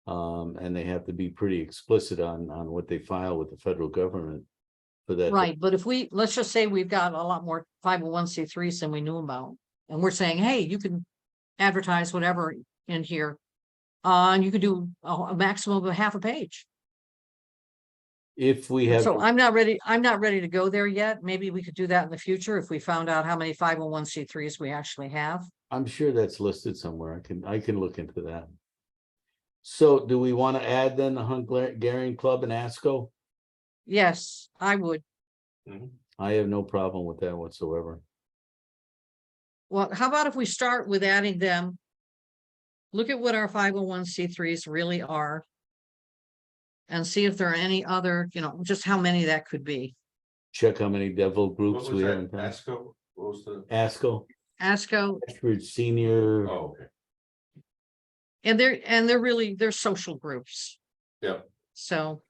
And they have to be pretty explicit on what they file with the federal government for that. Right, but if let's just say we've got a lot more 501c3s than we knew about. And we're saying, hey, you can advertise whatever in here. And you could do a maximum of a half a page. If we have, So I'm not ready to go there yet. Maybe we could do that in the future if we found out how many 501c3s we actually have. I'm sure that's listed somewhere. I can look into that. So do we want to add then the Hungarian Club and ASCO? Yes, I would. I have no problem with that whatsoever. Well, how about if we start with adding them? Look at what our 501c3s really are. And see if there are any other, just how many that could be. Check how many devil What groups was we have that? in town. ASCO? What was the? ASCO, ASCO, Ashford Senior. Oh, okay. and they're social groups. Yeah. So,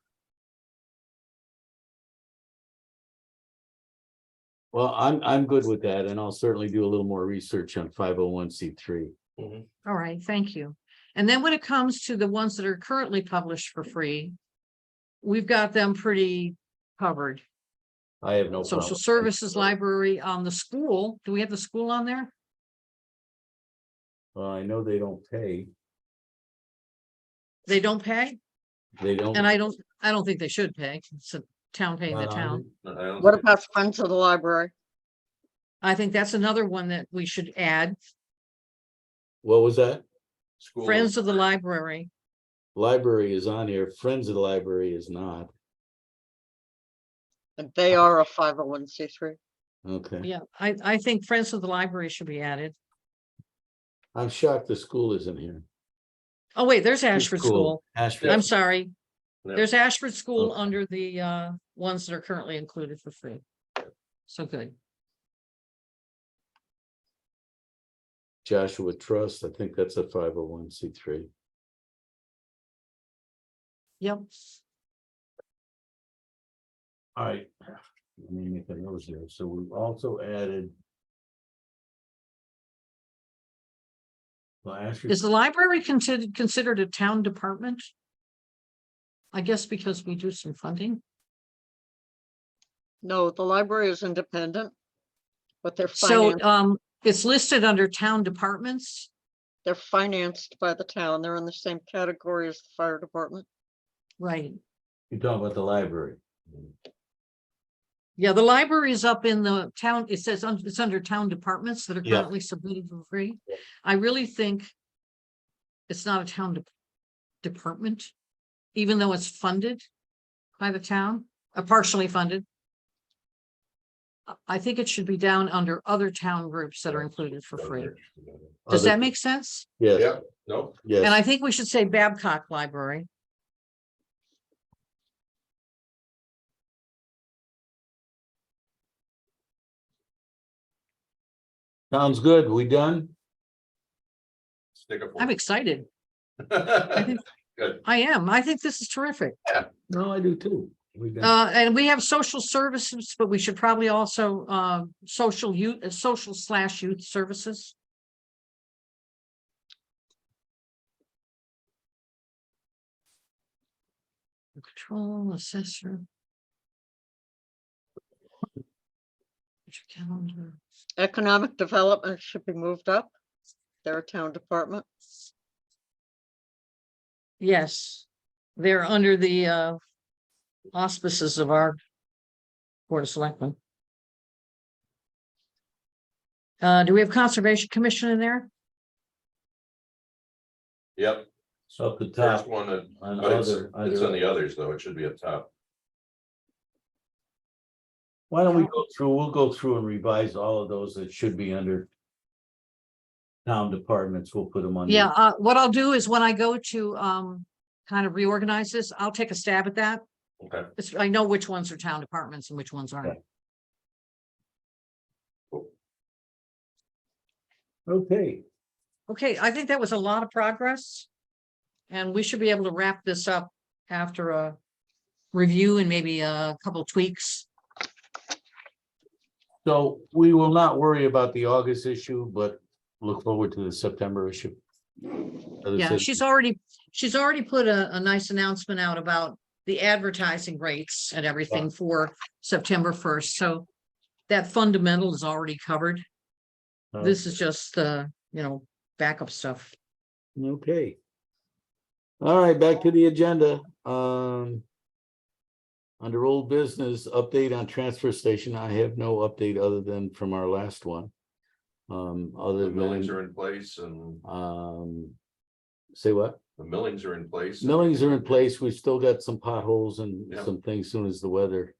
Well, I'm good with that, and I'll certainly do a little more research on 501c3. all right, thank you. And then when it comes to the ones that are currently published for free, we've got them pretty covered. I have no problem. Social services library, the school, do we have the school on there? I know they don't pay. They don't pay, They don't. and I don't think they should pay. It's a town paying the Not town. on I don't What think- about Friends of the Library? I think that's another one that we should add. What was that? School. Friends of the library. Library is on here. Friends of the Library is not. And they are a 501c3. Okay. Yeah, I think Friends of the Library should be added. I'm shocked the school isn't here. Oh, wait, there's Ashford School. Ashford. I'm sorry. Yeah. There's Ashford School Okay. under the ones that are currently included for free. So good. Joshua Trust, I think that's a 501c3. Yep. All right. Let me make a note here. So we've also added. Well, Ashford, Is the library considered a town department? I guess because we do some funding. No, the library is independent, but So it's listed under town departments. they're financed by the town. They're in the same category as the fire department. Right. you're talking about the library. Yeah, the library is up in the town. It says it's under town departments that are Yeah. currently submitted for free. I really think it's not a town department, even though it's funded by the town, partially funded. I think it should be down under other town groups that are included for free. Does Other- that make sense? Yes, Yeah, no, And yes. I think we should say Babcock Library. Sounds good. We done? stick a I'm fork. excited. Good. I am. I think this is terrific. No, I do too. We done. And we have social services, but we should probably also social / youth services. Control assessor. Calendar. Economic development should be moved up. They're a town department. Yes, they're under the auspices of our Board of Selectmen. Do we have Conservation Commission in there? Yep, Up the first top. one, On but it's other- on the others, though, it should be up top. Why don't we go through, we'll go through and revise all of those that should be under. Town departments, we'll put them on. Yeah, what I'll do is when I go to kind of reorganize this, I'll take a stab at that. Okay. I know which ones are town departments and which ones aren't. Okay, Okay, I think that was a lot of progress. And we should be able to wrap this up after a review and maybe a couple tweaks. so we will not worry about the August issue, but look forward to the September issue. Other Yeah, citizens- she's already put a nice announcement out about the advertising rates and everything for September 1st. So that fundamental is already covered. This is just, backup stuff. Okay. All right, back to the agenda. Under old business, update on transfer station. I have no update other than from our last one. Other The millings than, are in place and say what? the millings are in place. Millings are in place. We've still got some potholes and Yeah. some things soon as the weather,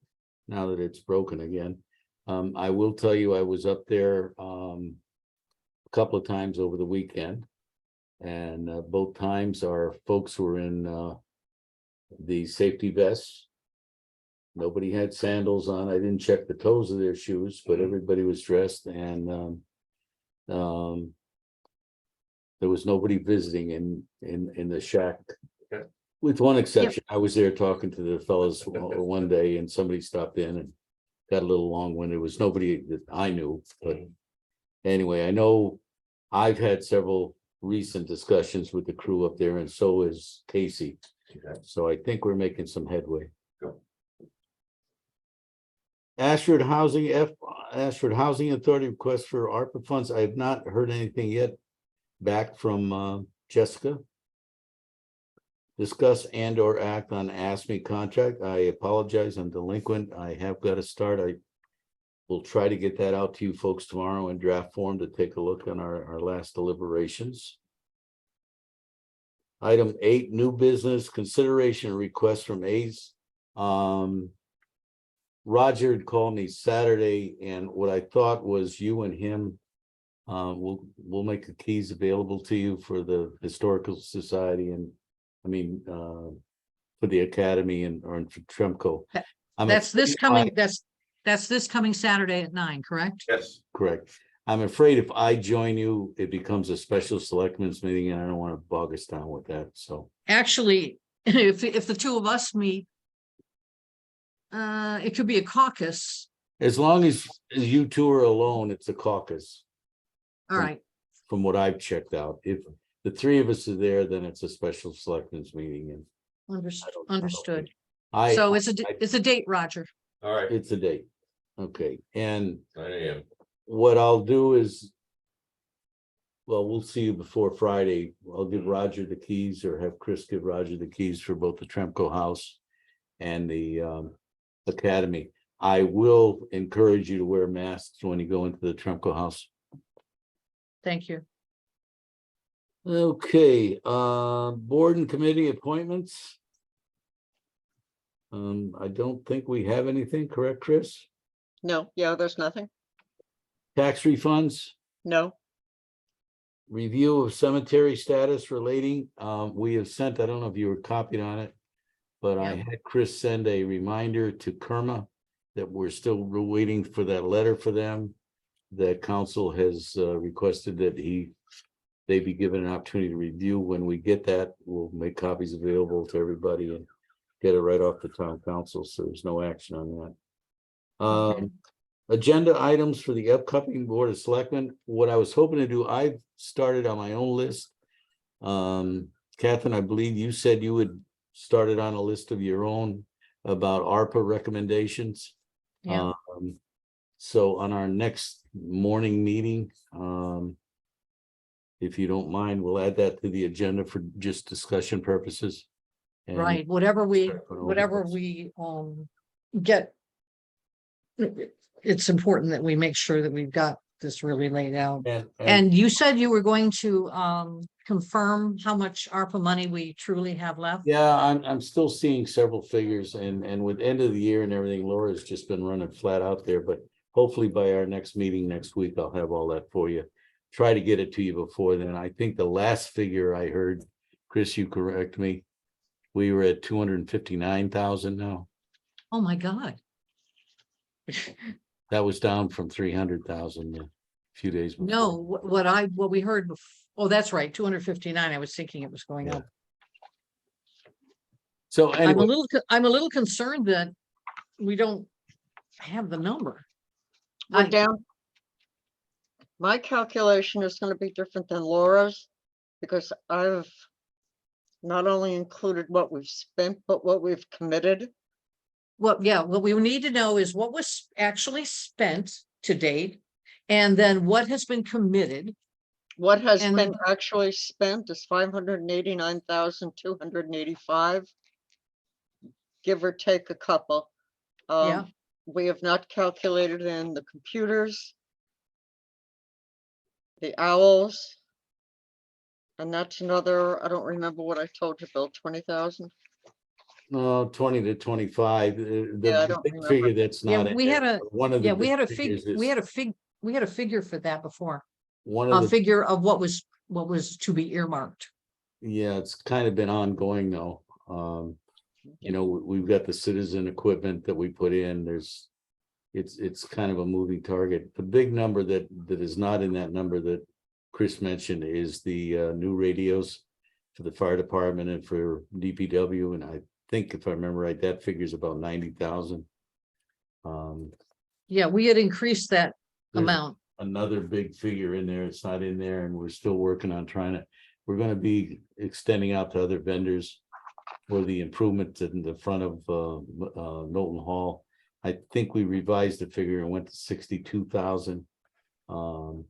now that it's broken again. I will tell you, I was up there a couple of times over the weekend. And both times our folks were in the safety vests. Nobody had sandals on. I didn't check the toes of their shoes, but everybody was dressed, and there was nobody visiting in the shack. Okay. With one exception. I was there talking to the fellows one day, and somebody stopped in and got a little long-winded. It was nobody that I knew, but anyway, I know I've had several recent discussions with the crew up there, and so is Casey. Okay. So I think we're making some headway. Cool. Ashford Housing Authority request for ARPA funds. I have not heard anything yet back from Jessica. Discuss and or act on ASME contract. I apologize, I'm delinquent. I have got to start. I will try to get that out to you folks tomorrow in draft form to take a look on our last deliberations. Item 8, new business consideration request from A's. Roger had called me Saturday, and what I thought was you and him, we'll make the keys available to you for the Historical Society, and for the Academy and or for Tremco. That's this coming, that's this coming Saturday at 9, correct? Yes. Correct. I'm afraid if I join you, it becomes a special selectmen's meeting, and I don't want to bog us down with that, so. Actually, if the two of us meet, it could be a caucus. As long as you two are alone, it's a caucus, All right, from what I've checked out. If the three of us are there, then it's a special selectmen's meeting, and understood. I, So it's a date, Roger. All right. it's a date. Okay, and 9 AM. what I'll do is, well, we'll see you before Friday. I'll give Roger the keys, or have Chris give Roger the keys for both the Tremco House and the Academy. I will encourage you to wear masks when you go into the Tremco House. Thank you. Okay, board and committee appointments. I don't think we have anything, correct, Chris? No, yeah, there's nothing. Tax refunds, No, review of cemetery status relating, we have sent, I don't know if you were copied on it, but I had Chris send a reminder to Kerma that we're still waiting for that letter for them. That council has requested that they be given an opportunity to review. When we get that, we'll make copies available to everybody and get it right off the town council, so there's no action on that. Okay. Agenda items for the upcoming Board of Selectmen. What I was hoping to do, I've started on my own list. Catherine, I believe you said you had started on a list of your own about ARPA recommendations. Yeah. So on our next morning meeting, if you don't mind, we'll add that to the agenda for just discussion purposes. And Right, whatever we get. It's important that we make sure that we've got this really laid out. And you said you were going to confirm how much ARPA money we truly have left? yeah, I'm still seeing several figures, and with end of the year and everything, Laura's just been running flat out there, but hopefully by our next meeting next week, I'll have all that for you. Try to get it to you before then. I think the last figure I heard, Chris, you correct me, we were at 259,000 now. Oh, my God. That was down from 300,000 a few days before. No, what we heard, oh, that's right, 259. I was thinking it was going Yeah. up. So I'm anyway, a little concerned that we don't have the number. we're down. My calculation is going to be different than Laura's because I've not only included what we've spent, but what we've committed. What we need to know is what was actually spent to date And then what has been committed? What has And- been actually spent is 589,285. Give or take a couple. Yeah. We have not calculated in the computers, the owls. And that's another, I don't remember what I told you, Bill, 20,000? No, 20 to 25. Yeah, I The don't big remember. figure that's Yeah, not in we had there, a, one of the yeah, we had a big figure, figures we is had a we had a figure for that before. one A of the, figure of what was to be earmarked. yeah, it's kind of been ongoing though. You know, we've got the citizen equipment that we put in, it's kind of a moving target. The big number that is not in that number that Chris mentioned is the new radios for the fire department and for DPW, and I think if I remember right, that figure's about 90,000. Yeah, we had increased that There's amount. another big figure in there, it's not in there, and we're still working on we're gonna be extending out to other vendors for the improvements in the front of Knowlton Hall. I think we revised the figure and went to 62,000. So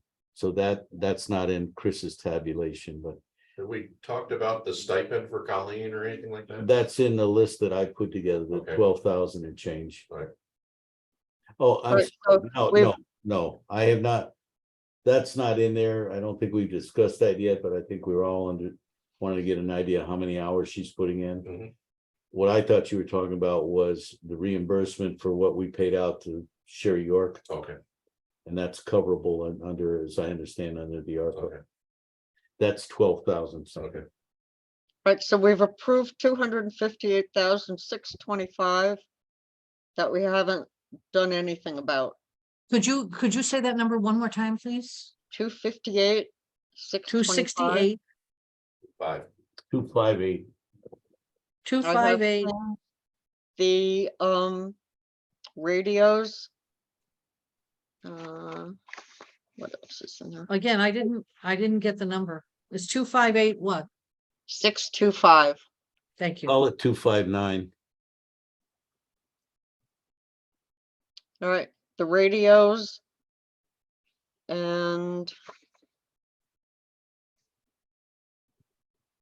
that's not in Chris's tabulation, but Have we talked about the stipend for Colleen or anything like that? that's in the list that I put together, the Okay. 12,000 and change. Right. Oh, I'm Right, sorry. so No, we've- no, I have not. That's not in there. I don't think we've discussed that yet, but I think we're all wanted to get an idea how many hours she's putting in. Mhm. What I thought you were talking about was the reimbursement for what we paid out to Sherry York, Okay, and that's coverable under, as I understand, under the ARPA. okay, That's 12,000. okay. Right, so we've approved 258,625 that we haven't done anything about. Could you say that number one more time, please? 258, 625. 268, 5. 258. 258. The radios. What else is in there? Again, I didn't get the number. It's 258 what? 625. Thank you. Call it 259. All right, the radios. And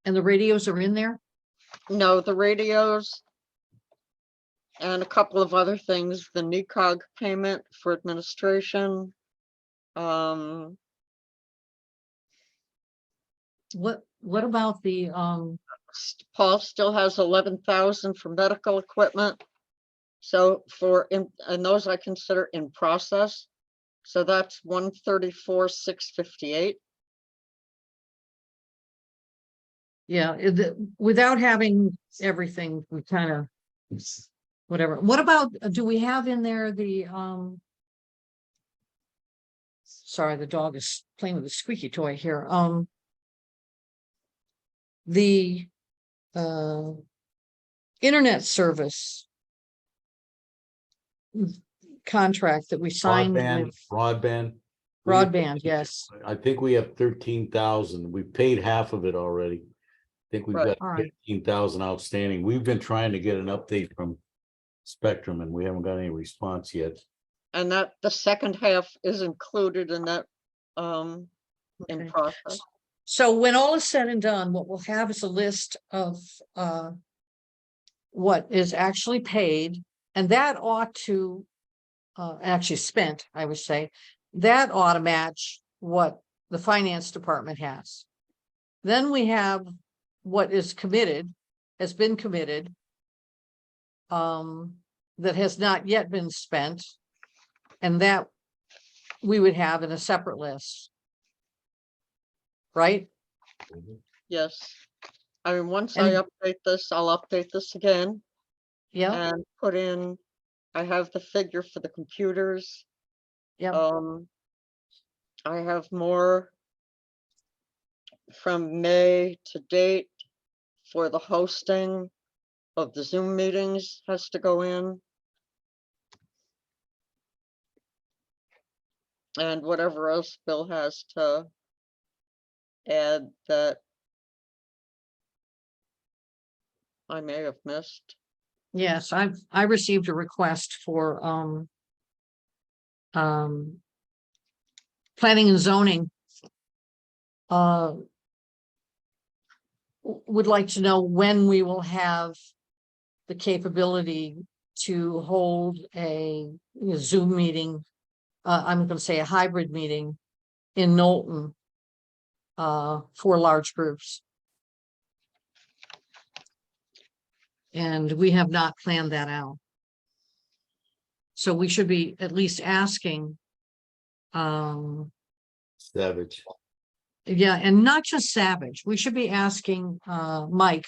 And the radios are in there? no, the radios. And a couple of other things, the NECOG payment for administration. What about the Paul still has 11,000 for medical equipment. So and those I consider in process. So that's 134,658. yeah, without having everything, we kind of whatever. What about, do we have in there the sorry, the dog is playing with a squeaky toy here. The internet service contract that we signed Broadband, with broadband. broadband, yes. I think we have 13,000. We paid half of it already. I think we've Right. got All right. 15,000 outstanding. We've been trying to get an update from Spectrum and we haven't got any response yet. And that the second half is included in that in Okay. process. So when all is said and done, what we'll have is a list of what is actually paid, and that ought to actually spent, I would say, that ought to match what the finance department has. Then we have what is committed, has been committed, that has not yet been spent, and that we would have in a separate list. Right? Mhm. Yes. I mean, once I And- update this, I'll update this again Yeah, and put in, I have the figure for the computers. yeah. I have more from May to date for the hosting of the Zoom meetings has to go in. And whatever else Bill has to add that I may have missed. Yes, I received a request for planning and zoning. Would like to know when we will have the capability to hold a Zoom meeting. I'm going to say a hybrid meeting in Knowlton for large groups. And we have not planned that out. So we should be at least asking. Savage. Yeah, and not just Savage. We should be asking Mike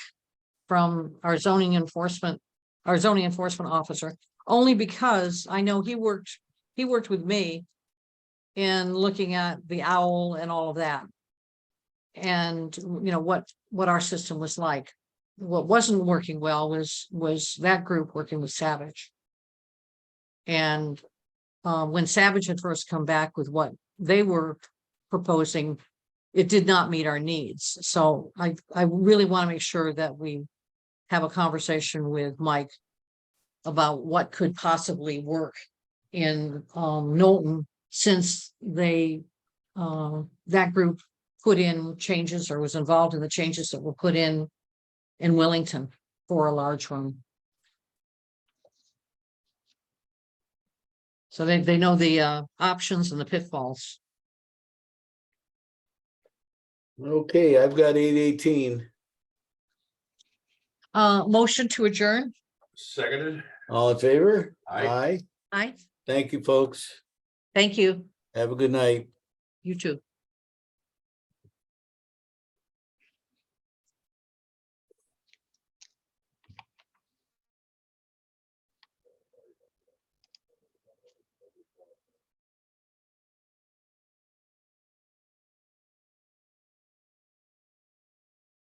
from our zoning enforcement officer, only because I know he worked with me in looking at the owl and all of that. And you know what our system was like. What wasn't working well was that group working with Savage. And when Savage had first come back with what they were proposing, it did not meet our needs. So I really want to make sure that we have a conversation with Mike about what could possibly work in Knowlton, since they that group put in changes or was involved in the changes that were put in Wellington for a large one. So they know the options and the pitfalls. Okay, I've got 8:18. Motion to adjourn. Seconded. All in favor? Aye. Aye. Thank you, folks. Thank you. Have a good night. You too.